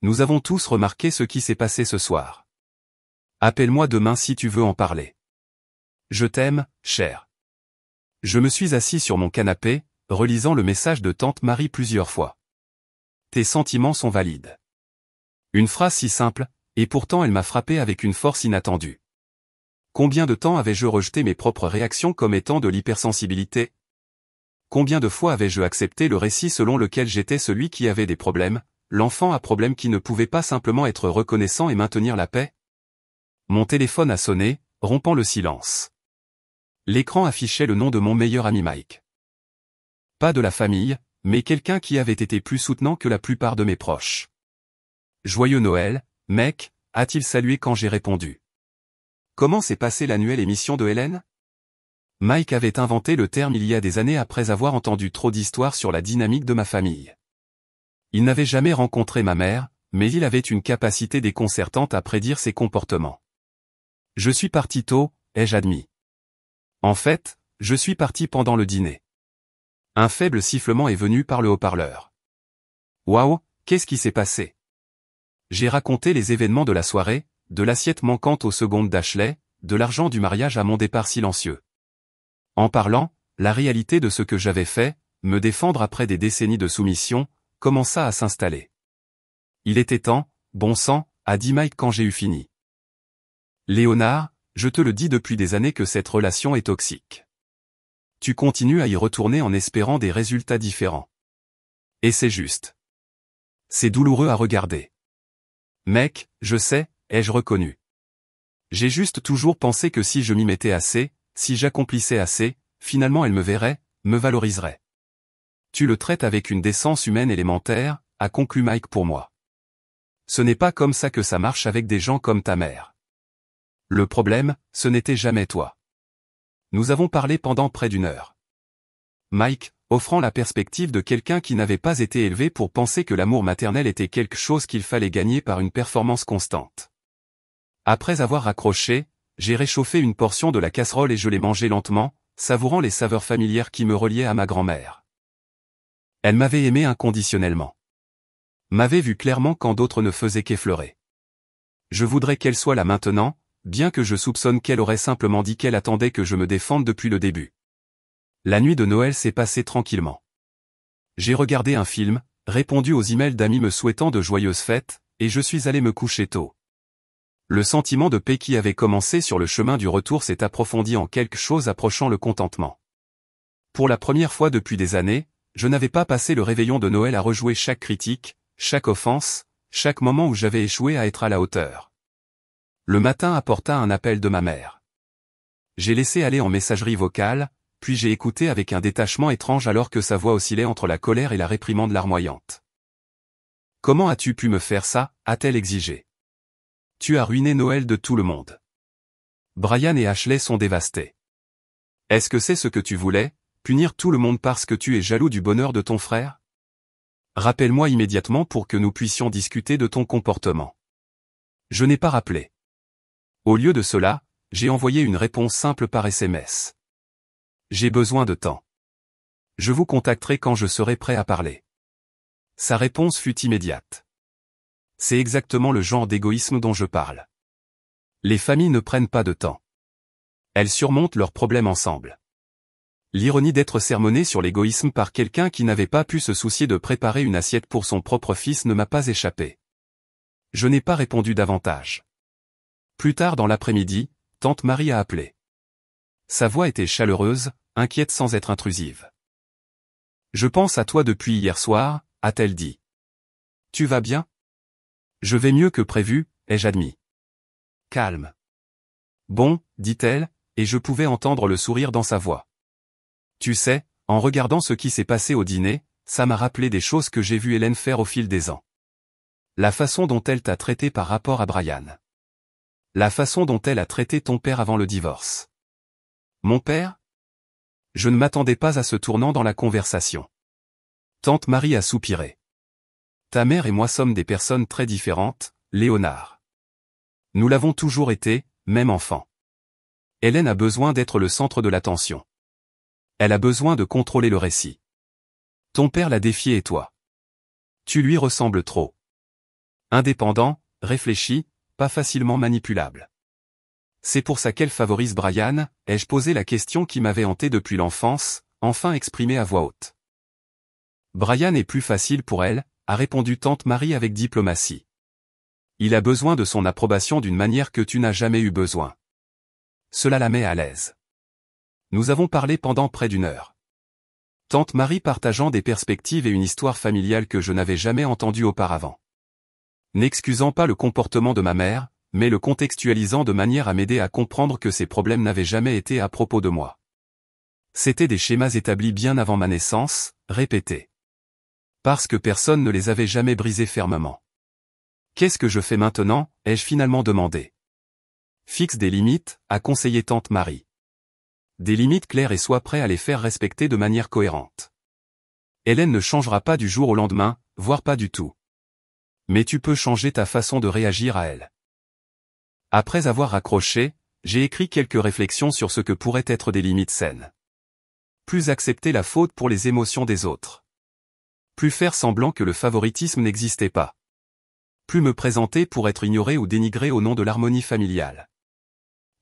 Nous avons tous remarqué ce qui s'est passé ce soir. Appelle-moi demain si tu veux en parler. Je t'aime, cher. Je me suis assis sur mon canapé, relisant le message de tante Marie plusieurs fois. Tes sentiments sont valides. Une phrase si simple, et pourtant elle m'a frappé avec une force inattendue. Combien de temps avais-je rejeté mes propres réactions comme étant de l'hypersensibilité? Combien de fois avais-je accepté le récit selon lequel j'étais celui qui avait des problèmes, l'enfant à problème qui ne pouvait pas simplement être reconnaissant et maintenir la paix? Mon téléphone a sonné, rompant le silence. L'écran affichait le nom de mon meilleur ami Mike. Pas de la famille, mais quelqu'un qui avait été plus soutenant que la plupart de mes proches. Joyeux Noël, mec, a-t-il salué quand j'ai répondu. Comment s'est passée l'annuelle émission de Hélène? Mike avait inventé le terme il y a des années après avoir entendu trop d'histoires sur la dynamique de ma famille. Il n'avait jamais rencontré ma mère, mais il avait une capacité déconcertante à prédire ses comportements. Je suis parti tôt, ai-je admis. En fait, je suis parti pendant le dîner. Un faible sifflement est venu par le haut-parleur. Waouh, qu'est-ce qui s'est passé? J'ai raconté les événements de la soirée, de l'assiette manquante aux secondes d'Ashley, de l'argent du mariage à mon départ silencieux. En parlant, la réalité de ce que j'avais fait, me défendre après des décennies de soumission, commença à s'installer. Il était temps, bon sang, a dit Mike quand j'ai eu fini. Léonard, je te le dis depuis des années que cette relation est toxique. Tu continues à y retourner en espérant des résultats différents. Et c'est juste. C'est douloureux à regarder. Mec, je sais, ai-je reconnu. J'ai juste toujours pensé que si je m'y mettais assez, si j'accomplissais assez, finalement elle me verrait, me valoriserait. Tu le traites avec une décence humaine élémentaire, a conclu Mike pour moi. Ce n'est pas comme ça que ça marche avec des gens comme ta mère. Le problème, ce n'était jamais toi. Nous avons parlé pendant près d'1 heure. Mike, offrant la perspective de quelqu'un qui n'avait pas été élevé pour penser que l'amour maternel était quelque chose qu'il fallait gagner par une performance constante. Après avoir raccroché, j'ai réchauffé une portion de la casserole et je l'ai mangée lentement, savourant les saveurs familières qui me reliaient à ma grand-mère. Elle m'avait aimé inconditionnellement. M'avait vu clairement quand d'autres ne faisaient qu'effleurer. Je voudrais qu'elle soit là maintenant, bien que je soupçonne qu'elle aurait simplement dit qu'elle attendait que je me défende depuis le début. La nuit de Noël s'est passée tranquillement. J'ai regardé un film, répondu aux emails d'amis me souhaitant de joyeuses fêtes, et je suis allé me coucher tôt. Le sentiment de paix qui avait commencé sur le chemin du retour s'est approfondi en quelque chose approchant le contentement. Pour la première fois depuis des années, je n'avais pas passé le réveillon de Noël à rejouer chaque critique, chaque offense, chaque moment où j'avais échoué à être à la hauteur. Le matin apporta un appel de ma mère. J'ai laissé aller en messagerie vocale, puis j'ai écouté avec un détachement étrange alors que sa voix oscillait entre la colère et la réprimande larmoyante. « Comment as-tu pu me faire ça ?» a-t-elle exigé. « Tu as ruiné Noël de tout le monde. Brian et Ashley sont dévastés. Est-ce que c'est ce que tu voulais, punir tout le monde parce que tu es jaloux du bonheur de ton frère? Rappelle-moi immédiatement pour que nous puissions discuter de ton comportement. » Je n'ai pas rappelé. Au lieu de cela, j'ai envoyé une réponse simple par SMS. J'ai besoin de temps. Je vous contacterai quand je serai prêt à parler. Sa réponse fut immédiate. C'est exactement le genre d'égoïsme dont je parle. Les familles ne prennent pas de temps. Elles surmontent leurs problèmes ensemble. L'ironie d'être sermonné sur l'égoïsme par quelqu'un qui n'avait pas pu se soucier de préparer une assiette pour son propre fils ne m'a pas échappé. Je n'ai pas répondu davantage. Plus tard dans l'après-midi, tante Marie a appelé. Sa voix était chaleureuse, inquiète sans être intrusive. « Je pense à toi depuis hier soir », a-t-elle dit. « Tu vas bien ? » « Je vais mieux que prévu, ai-je admis. »« Calme. »« Bon, dit-elle, et je pouvais entendre le sourire dans sa voix. « Tu sais, en regardant ce qui s'est passé au dîner, ça m'a rappelé des choses que j'ai vu Hélène faire au fil des ans. La façon dont elle t'a traité par rapport à Brian. La façon dont elle a traité ton père avant le divorce. » « Mon père ? » Je ne m'attendais pas à ce tournant dans la conversation. Tante Marie a soupiré. « Ta mère et moi sommes des personnes très différentes, Léonard. Nous l'avons toujours été, même enfant. Hélène a besoin d'être le centre de l'attention. Elle a besoin de contrôler le récit. Ton père l'a défié et toi. Tu lui ressembles trop. Indépendant, réfléchi, pas facilement manipulable. C'est pour ça qu'elle favorise Brian, ai-je posé la question qui m'avait hanté depuis l'enfance, enfin exprimée à voix haute. Brian est plus facile pour elle, a répondu tante Marie avec diplomatie. Il a besoin de son approbation d'une manière que tu n'as jamais eu besoin. Cela la met à l'aise. Nous avons parlé pendant près d'1 heure. Tante Marie partageant des perspectives et une histoire familiale que je n'avais jamais entendue auparavant. N'excusant pas le comportement de ma mère, mais le contextualisant de manière à m'aider à comprendre que ces problèmes n'avaient jamais été à propos de moi. C'étaient des schémas établis bien avant ma naissance, répétés. Parce que personne ne les avait jamais brisés fermement. Qu'est-ce que je fais maintenant, ai-je finalement demandé. Fixe des limites, a conseillé tante Marie. Des limites claires et sois prêt à les faire respecter de manière cohérente. Hélène ne changera pas du jour au lendemain, voire pas du tout. Mais tu peux changer ta façon de réagir à elle. Après avoir raccroché, j'ai écrit quelques réflexions sur ce que pourraient être des limites saines. Plus accepter la faute pour les émotions des autres. Plus faire semblant que le favoritisme n'existait pas. Plus me présenter pour être ignoré ou dénigré au nom de l'harmonie familiale.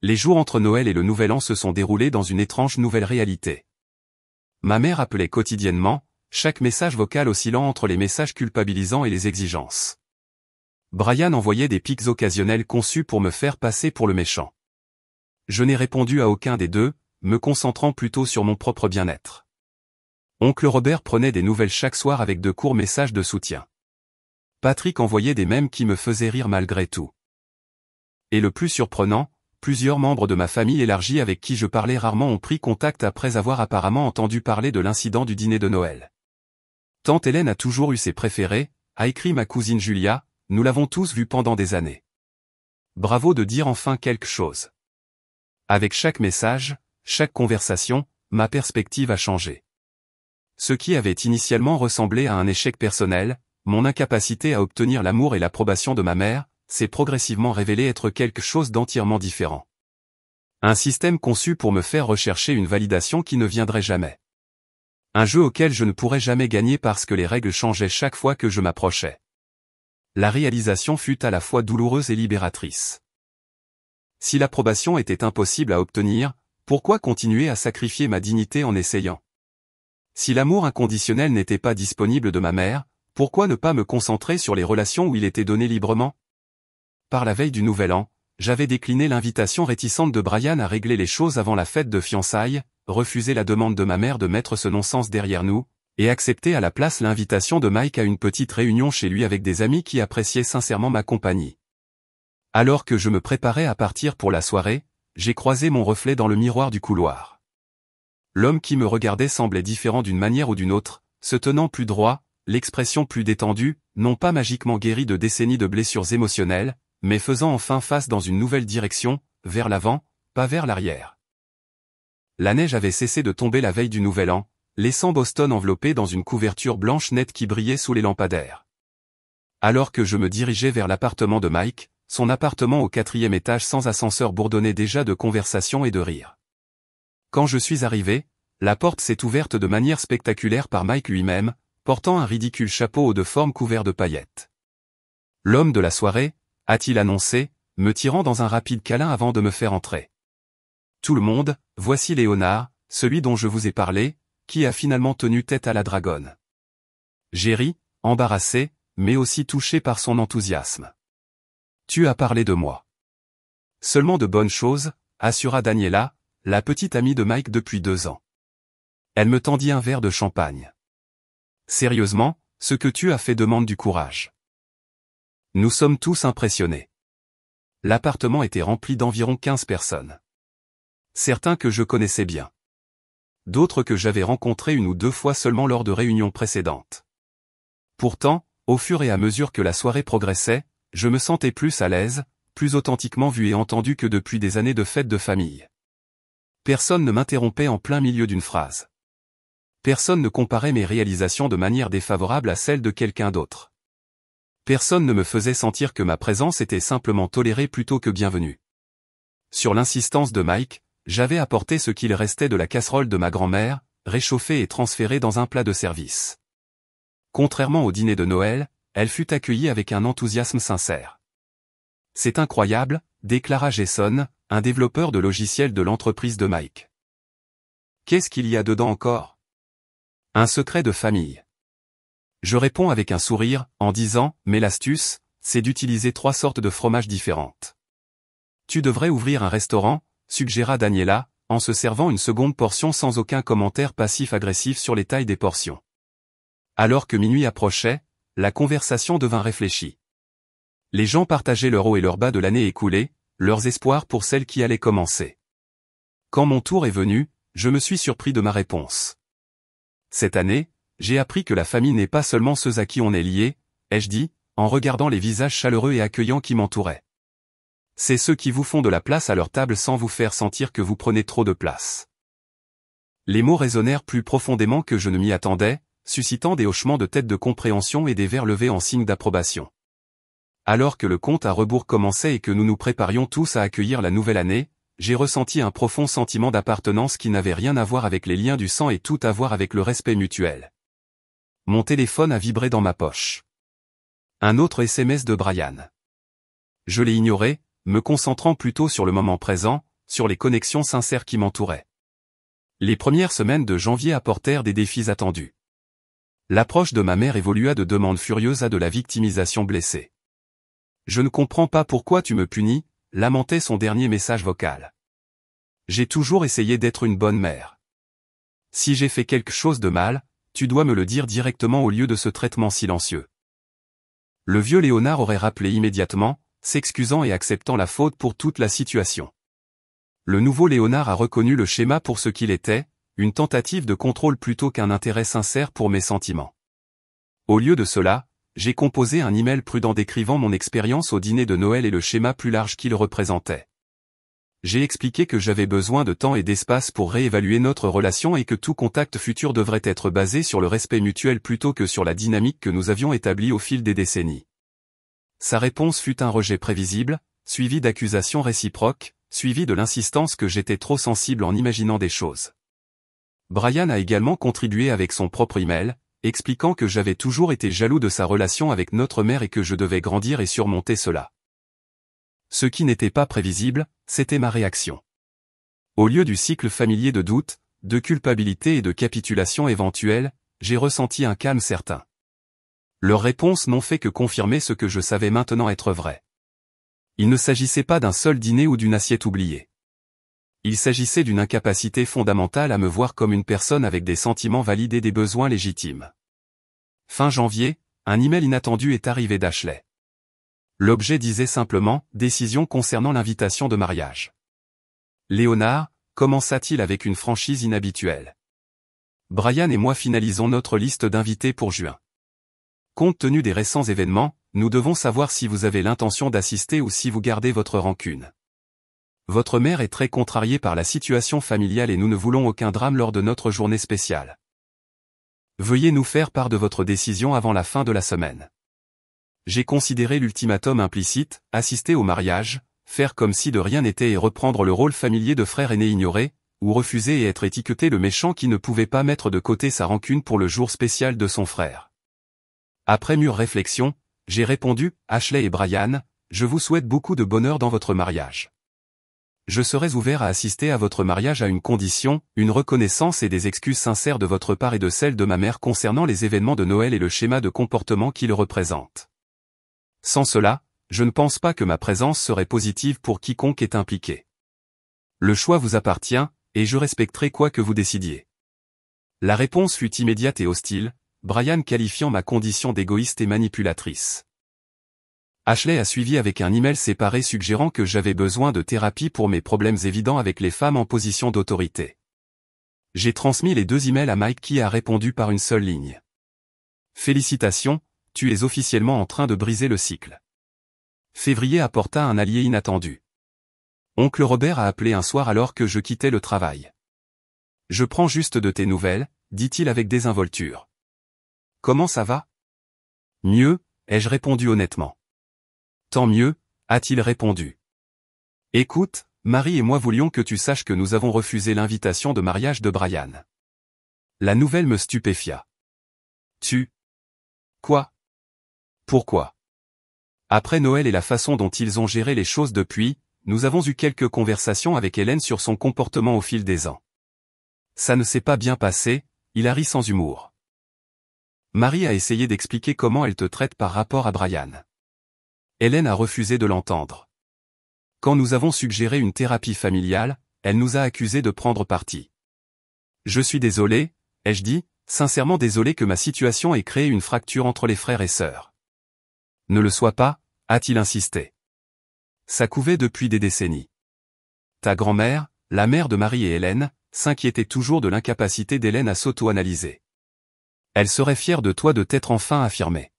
Les jours entre Noël et le Nouvel An se sont déroulés dans une étrange nouvelle réalité. Ma mère appelait quotidiennement, chaque message vocal oscillant entre les messages culpabilisants et les exigences. Brian envoyait des pics occasionnels conçus pour me faire passer pour le méchant. Je n'ai répondu à aucun des deux, me concentrant plutôt sur mon propre bien-être. Oncle Robert prenait des nouvelles chaque soir avec de courts messages de soutien. Patrick envoyait des mèmes qui me faisaient rire malgré tout. Et le plus surprenant, plusieurs membres de ma famille élargie avec qui je parlais rarement ont pris contact après avoir apparemment entendu parler de l'incident du dîner de Noël. Tante Hélène a toujours eu ses préférés, a écrit ma cousine Julia, nous l'avons tous vu pendant des années. Bravo de dire enfin quelque chose. Avec chaque message, chaque conversation, ma perspective a changé. Ce qui avait initialement ressemblé à un échec personnel, mon incapacité à obtenir l'amour et l'approbation de ma mère, s'est progressivement révélé être quelque chose d'entièrement différent. Un système conçu pour me faire rechercher une validation qui ne viendrait jamais. Un jeu auquel je ne pourrais jamais gagner parce que les règles changeaient chaque fois que je m'approchais. La réalisation fut à la fois douloureuse et libératrice. Si l'approbation était impossible à obtenir, pourquoi continuer à sacrifier ma dignité en essayant? Si l'amour inconditionnel n'était pas disponible de ma mère, pourquoi ne pas me concentrer sur les relations où il était donné librement? Par la veille du Nouvel An, j'avais décliné l'invitation réticente de Brian à régler les choses avant la fête de fiançailles, refusé la demande de ma mère de mettre ce non-sens derrière nous, et accepté à la place l'invitation de Mike à une petite réunion chez lui avec des amis qui appréciaient sincèrement ma compagnie. Alors que je me préparais à partir pour la soirée, j'ai croisé mon reflet dans le miroir du couloir. L'homme qui me regardait semblait différent d'une manière ou d'une autre, se tenant plus droit, l'expression plus détendue, non pas magiquement guéri de décennies de blessures émotionnelles, mais faisant enfin face dans une nouvelle direction, vers l'avant, pas vers l'arrière. La neige avait cessé de tomber la veille du Nouvel An, laissant Boston enveloppé dans une couverture blanche nette qui brillait sous les lampadaires. Alors que je me dirigeais vers l'appartement de Mike, son appartement au 4e étage sans ascenseur bourdonnait déjà de conversations et de rires. Quand je suis arrivé, la porte s'est ouverte de manière spectaculaire par Mike lui-même, portant un ridicule chapeau haut de forme couvert de paillettes. L'homme de la soirée, a-t-il annoncé, me tirant dans un rapide câlin avant de me faire entrer. Tout le monde, voici Léonard, celui dont je vous ai parlé, qui a finalement tenu tête à la dragonne. J'ai ri, embarrassé, mais aussi touché par son enthousiasme. Tu as parlé de moi. Seulement de bonnes choses, assura Daniela, la petite amie de Mike depuis 2 ans. Elle me tendit un verre de champagne. Sérieusement, ce que tu as fait demande du courage. Nous sommes tous impressionnés. L'appartement était rempli d'environ 15 personnes. Certains que je connaissais bien. D'autres que j'avais rencontrés 1 ou 2 fois seulement lors de réunions précédentes. Pourtant, au fur et à mesure que la soirée progressait, je me sentais plus à l'aise, plus authentiquement vu et entendu que depuis des années de fêtes de famille. Personne ne m'interrompait en plein milieu d'une phrase. Personne ne comparait mes réalisations de manière défavorable à celles de quelqu'un d'autre. Personne ne me faisait sentir que ma présence était simplement tolérée plutôt que bienvenue. Sur l'insistance de Mike, j'avais apporté ce qu'il restait de la casserole de ma grand-mère, réchauffée et transférée dans un plat de service. Contrairement au dîner de Noël, elle fut accueillie avec un enthousiasme sincère. C'est incroyable, déclara Jason, un développeur de logiciels de l'entreprise de Mike. Qu'est-ce qu'il y a dedans encore? Un secret de famille. Je réponds avec un sourire, en disant, mais l'astuce, c'est d'utiliser 3 sortes de fromages différentes. Tu devrais ouvrir un restaurant, suggéra Daniela, en se servant une seconde portion sans aucun commentaire passif-agressif sur les tailles des portions. Alors que minuit approchait, la conversation devint réfléchie. Les gens partageaient leur haut et leur bas de l'année écoulée, leurs espoirs pour celle qui allait commencer. Quand mon tour est venu, je me suis surpris de ma réponse. Cette année, j'ai appris que la famille n'est pas seulement ceux à qui on est lié, ai-je dit, en regardant les visages chaleureux et accueillants qui m'entouraient. C'est ceux qui vous font de la place à leur table sans vous faire sentir que vous prenez trop de place. Les mots résonnèrent plus profondément que je ne m'y attendais, suscitant des hochements de tête de compréhension et des verres levés en signe d'approbation. Alors que le compte à rebours commençait et que nous nous préparions tous à accueillir la nouvelle année, j'ai ressenti un profond sentiment d'appartenance qui n'avait rien à voir avec les liens du sang et tout à voir avec le respect mutuel. Mon téléphone a vibré dans ma poche. Un autre SMS de Brian. Je l'ai ignoré, me concentrant plutôt sur le moment présent, sur les connexions sincères qui m'entouraient. Les premières semaines de janvier apportèrent des défis attendus. L'approche de ma mère évolua de demandes furieuses à de la victimisation blessée. Je ne comprends pas pourquoi tu me punis, lamentait son dernier message vocal. J'ai toujours essayé d'être une bonne mère. Si j'ai fait quelque chose de mal, tu dois me le dire directement au lieu de ce traitement silencieux. Le vieux Léonard aurait rappelé immédiatement, s'excusant et acceptant la faute pour toute la situation. Le nouveau Léonard a reconnu le schéma pour ce qu'il était, une tentative de contrôle plutôt qu'un intérêt sincère pour mes sentiments. Au lieu de cela, j'ai composé un email prudent décrivant mon expérience au dîner de Noël et le schéma plus large qu'il représentait. J'ai expliqué que j'avais besoin de temps et d'espace pour réévaluer notre relation et que tout contact futur devrait être basé sur le respect mutuel plutôt que sur la dynamique que nous avions établie au fil des décennies. Sa réponse fut un rejet prévisible, suivi d'accusations réciproques, suivi de l'insistance que j'étais trop sensible en imaginant des choses. Brian a également contribué avec son propre email, expliquant que j'avais toujours été jaloux de sa relation avec notre mère et que je devais grandir et surmonter cela. Ce qui n'était pas prévisible, c'était ma réaction. Au lieu du cycle familier de doute, de culpabilité et de capitulation éventuelle, j'ai ressenti un calme certain. Leurs réponses n'ont fait que confirmer ce que je savais maintenant être vrai. Il ne s'agissait pas d'un seul dîner ou d'une assiette oubliée. Il s'agissait d'une incapacité fondamentale à me voir comme une personne avec des sentiments valides et des besoins légitimes. Fin janvier, un email inattendu est arrivé d'Ashley. L'objet disait simplement « Décision concernant l'invitation de mariage ». Léonard, commença-t-il avec une franchise inhabituelle. Brian et moi finalisons notre liste d'invités pour juin. Compte tenu des récents événements, nous devons savoir si vous avez l'intention d'assister ou si vous gardez votre rancune. Votre mère est très contrariée par la situation familiale et nous ne voulons aucun drame lors de notre journée spéciale. Veuillez nous faire part de votre décision avant la fin de la semaine. J'ai considéré l'ultimatum implicite, assister au mariage, faire comme si de rien n'était et reprendre le rôle familier de frère aîné ignoré, ou refuser et être étiqueté le méchant qui ne pouvait pas mettre de côté sa rancune pour le jour spécial de son frère. Après mûre réflexion, j'ai répondu, Ashley et Brian, je vous souhaite beaucoup de bonheur dans votre mariage. Je serais ouvert à assister à votre mariage à une condition, une reconnaissance et des excuses sincères de votre part et de celle de ma mère concernant les événements de Noël et le schéma de comportement qu'ils représentent. Sans cela, je ne pense pas que ma présence serait positive pour quiconque est impliqué. Le choix vous appartient, et je respecterai quoi que vous décidiez. La réponse fut immédiate et hostile, Brian qualifiant ma condition d'égoïste et manipulatrice. Ashley a suivi avec un email séparé suggérant que j'avais besoin de thérapie pour mes problèmes évidents avec les femmes en position d'autorité. J'ai transmis les 2 emails à Mike qui a répondu par une seule ligne. Félicitations, tu es officiellement en train de briser le cycle. Février apporta un allié inattendu. Oncle Robert a appelé un soir alors que je quittais le travail. Je prends juste de tes nouvelles, dit-il avec désinvolture. Comment ça va? Mieux, ai-je répondu honnêtement. Tant mieux, a-t-il répondu. Écoute, Marie et moi voulions que tu saches que nous avons refusé l'invitation de mariage de Brian. La nouvelle me stupéfia. Tu? Quoi? Pourquoi? Après Noël et la façon dont ils ont géré les choses depuis, nous avons eu quelques conversations avec Hélène sur son comportement au fil des ans. Ça ne s'est pas bien passé, il a ri sans humour. Marie a essayé d'expliquer comment elle te traite par rapport à Brian. Hélène a refusé de l'entendre. Quand nous avons suggéré une thérapie familiale, elle nous a accusés de prendre parti. Je suis désolé, ai-je dit, sincèrement désolé que ma situation ait créé une fracture entre les frères et sœurs. Ne le sois pas, a-t-il insisté. Ça couvait depuis des décennies. Ta grand-mère, la mère de Marie et Hélène, s'inquiétait toujours de l'incapacité d'Hélène à s'auto-analyser. Elle serait fière de toi de t'être enfin affirmée.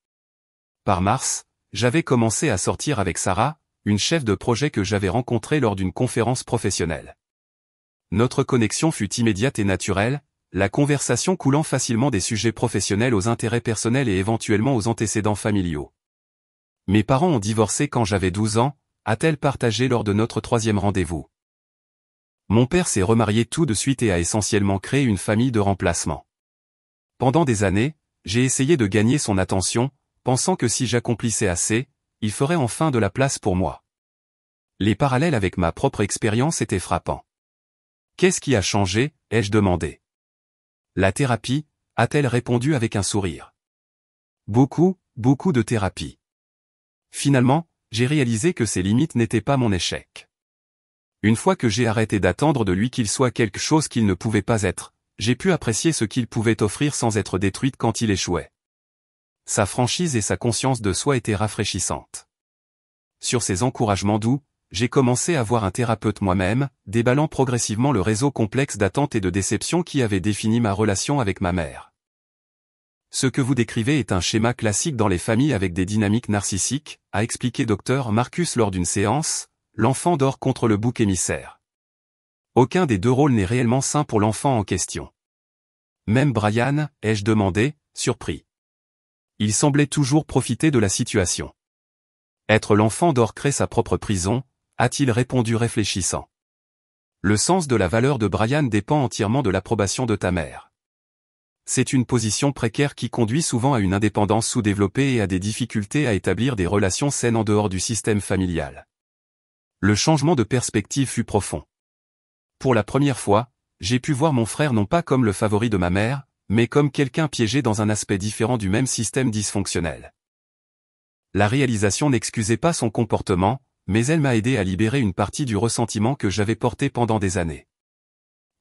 Par mars, j'avais commencé à sortir avec Sarah, une chef de projet que j'avais rencontrée lors d'une conférence professionnelle. Notre connexion fut immédiate et naturelle, la conversation coulant facilement des sujets professionnels aux intérêts personnels et éventuellement aux antécédents familiaux. Mes parents ont divorcé quand j'avais 12 ans, a-t-elle partagé lors de notre 3e rendez-vous. Mon père s'est remarié tout de suite et a essentiellement créé une famille de remplacement. Pendant des années, j'ai essayé de gagner son attention, pensant que si j'accomplissais assez, il ferait enfin de la place pour moi. Les parallèles avec ma propre expérience étaient frappants. Qu'est-ce qui a changé, ai-je demandé. La thérapie, a-t-elle répondu avec un sourire. Beaucoup de thérapie. Finalement, j'ai réalisé que ses limites n'étaient pas mon échec. Une fois que j'ai arrêté d'attendre de lui qu'il soit quelque chose qu'il ne pouvait pas être, j'ai pu apprécier ce qu'il pouvait offrir sans être détruite quand il échouait. Sa franchise et sa conscience de soi étaient rafraîchissantes. Sur ces encouragements doux, j'ai commencé à voir un thérapeute moi-même, déballant progressivement le réseau complexe d'attentes et de déceptions qui avait défini ma relation avec ma mère. Ce que vous décrivez est un schéma classique dans les familles avec des dynamiques narcissiques, a expliqué Dr Marcus lors d'une séance, l'enfant dort contre le bouc émissaire. Aucun des 2 rôles n'est réellement sain pour l'enfant en question. Même Brian, ai-je demandé, surpris. Il semblait toujours profiter de la situation. Être l'enfant d'or crée sa propre prison, a-t-il répondu réfléchissant. Le sens de la valeur de Brian dépend entièrement de l'approbation de ta mère. C'est une position précaire qui conduit souvent à une indépendance sous-développée et à des difficultés à établir des relations saines en dehors du système familial. Le changement de perspective fut profond. Pour la première fois, j'ai pu voir mon frère non pas comme le favori de ma mère, mais comme quelqu'un piégé dans un aspect différent du même système dysfonctionnel. La réalisation n'excusait pas son comportement, mais elle m'a aidé à libérer une partie du ressentiment que j'avais porté pendant des années.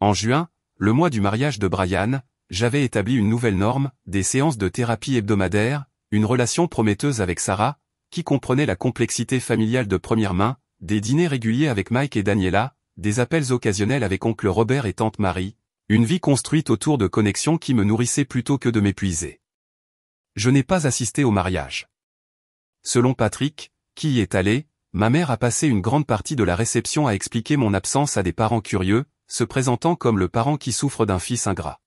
En juin, le mois du mariage de Brian, j'avais établi une nouvelle norme, des séances de thérapie hebdomadaires, une relation prometteuse avec Sarah, qui comprenait la complexité familiale de première main, des dîners réguliers avec Mike et Daniela, des appels occasionnels avec oncle Robert et tante Marie, une vie construite autour de connexions qui me nourrissaient plutôt que de m'épuiser. Je n'ai pas assisté au mariage. Selon Patrick, qui y est allé, ma mère a passé une grande partie de la réception à expliquer mon absence à des parents curieux, se présentant comme le parent qui souffre d'un fils ingrat.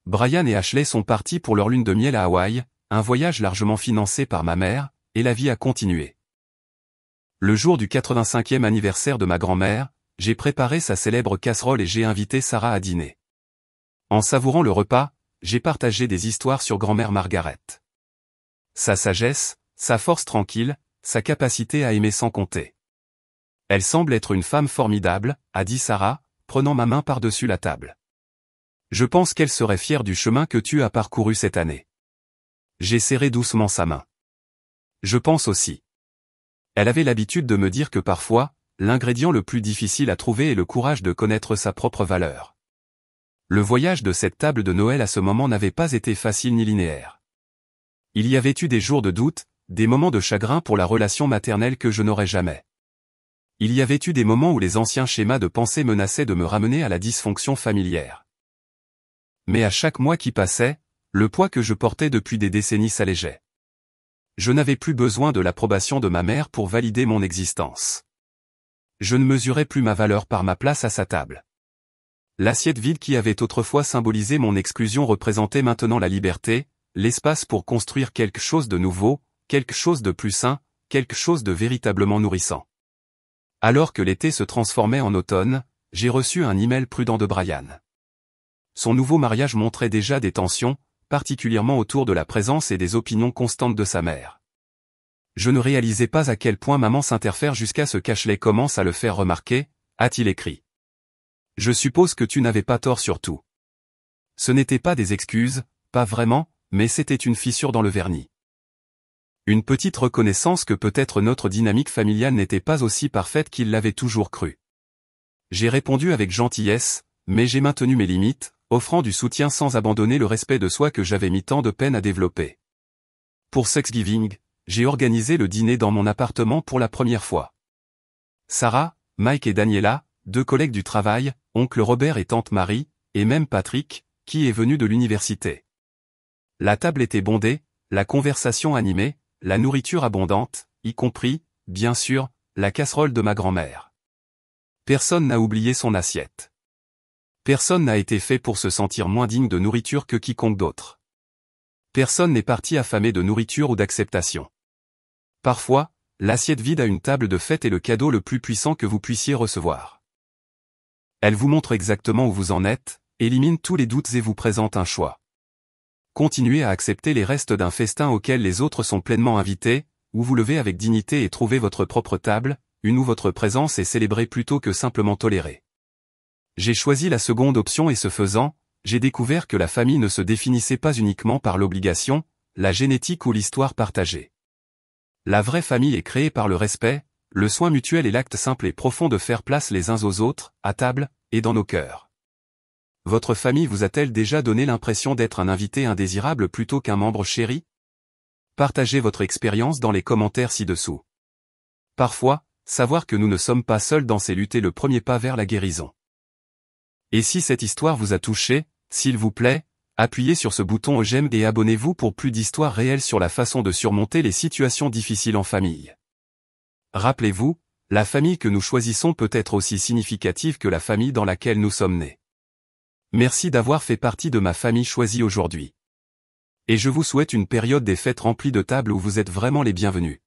Brian et Ashley sont partis pour leur lune de miel à Hawaï, un voyage largement financé par ma mère, et la vie a continué. Le jour du 85e anniversaire de ma grand-mère, j'ai préparé sa célèbre casserole et j'ai invité Sarah à dîner. En savourant le repas, j'ai partagé des histoires sur grand-mère Margaret. Sa sagesse, sa force tranquille, sa capacité à aimer sans compter. Elle semble être une femme formidable, a dit Sarah, prenant ma main par-dessus la table. Je pense qu'elle serait fière du chemin que tu as parcouru cette année. J'ai serré doucement sa main. Je pense aussi. Elle avait l'habitude de me dire que parfois, l'ingrédient le plus difficile à trouver est le courage de connaître sa propre valeur. Le voyage de cette table de Noël à ce moment n'avait pas été facile ni linéaire. Il y avait eu des jours de doute, des moments de chagrin pour la relation maternelle que je n'aurais jamais. Il y avait eu des moments où les anciens schémas de pensée menaçaient de me ramener à la dysfonction familière. Mais à chaque mois qui passait, le poids que je portais depuis des décennies s'allégeait. Je n'avais plus besoin de l'approbation de ma mère pour valider mon existence. Je ne mesurais plus ma valeur par ma place à sa table. L'assiette vide qui avait autrefois symbolisé mon exclusion représentait maintenant la liberté, l'espace pour construire quelque chose de nouveau, quelque chose de plus sain, quelque chose de véritablement nourrissant. Alors que l'été se transformait en automne, j'ai reçu un email prudent de Brian. Son nouveau mariage montrait déjà des tensions, particulièrement autour de la présence et des opinions constantes de sa mère. Je ne réalisais pas à quel point maman s'interfère jusqu'à ce qu'Ashley commence à le faire remarquer, a-t-il écrit. Je suppose que tu n'avais pas tort sur tout. Ce n'était pas des excuses, pas vraiment, mais c'était une fissure dans le vernis. Une petite reconnaissance que peut-être notre dynamique familiale n'était pas aussi parfaite qu'il l'avait toujours cru. J'ai répondu avec gentillesse, mais j'ai maintenu mes limites, offrant du soutien sans abandonner le respect de soi que j'avais mis tant de peine à développer. Pour Thanksgiving, j'ai organisé le dîner dans mon appartement pour la première fois. Sarah, Mike et Daniela, 2 collègues du travail, oncle Robert et tante Marie, et même Patrick, qui est venu de l'université. La table était bondée, la conversation animée, la nourriture abondante, y compris, bien sûr, la casserole de ma grand-mère. Personne n'a oublié son assiette. Personne n'a été fait pour se sentir moins digne de nourriture que quiconque d'autre. Personne n'est parti affamé de nourriture ou d'acceptation. Parfois, l'assiette vide à une table de fête est le cadeau le plus puissant que vous puissiez recevoir. Elle vous montre exactement où vous en êtes, élimine tous les doutes et vous présente un choix. Continuez à accepter les restes d'un festin auquel les autres sont pleinement invités, ou vous levez avec dignité et trouvez votre propre table, une où votre présence est célébrée plutôt que simplement tolérée. J'ai choisi la seconde option et ce faisant, j'ai découvert que la famille ne se définissait pas uniquement par l'obligation, la génétique ou l'histoire partagée. La vraie famille est créée par le respect, le soin mutuel et l'acte simple et profond de faire place les uns aux autres, à table, et dans nos cœurs. Votre famille vous a-t-elle déjà donné l'impression d'être un invité indésirable plutôt qu'un membre chéri? Partagez votre expérience dans les commentaires ci-dessous. Parfois, savoir que nous ne sommes pas seuls dans ces luttes est le premier pas vers la guérison. Et si cette histoire vous a touché, s'il vous plaît, appuyez sur ce bouton j'aime et abonnez-vous pour plus d'histoires réelles sur la façon de surmonter les situations difficiles en famille. Rappelez-vous, la famille que nous choisissons peut être aussi significative que la famille dans laquelle nous sommes nés. Merci d'avoir fait partie de ma famille choisie aujourd'hui. Et je vous souhaite une période des fêtes remplie de tables où vous êtes vraiment les bienvenus.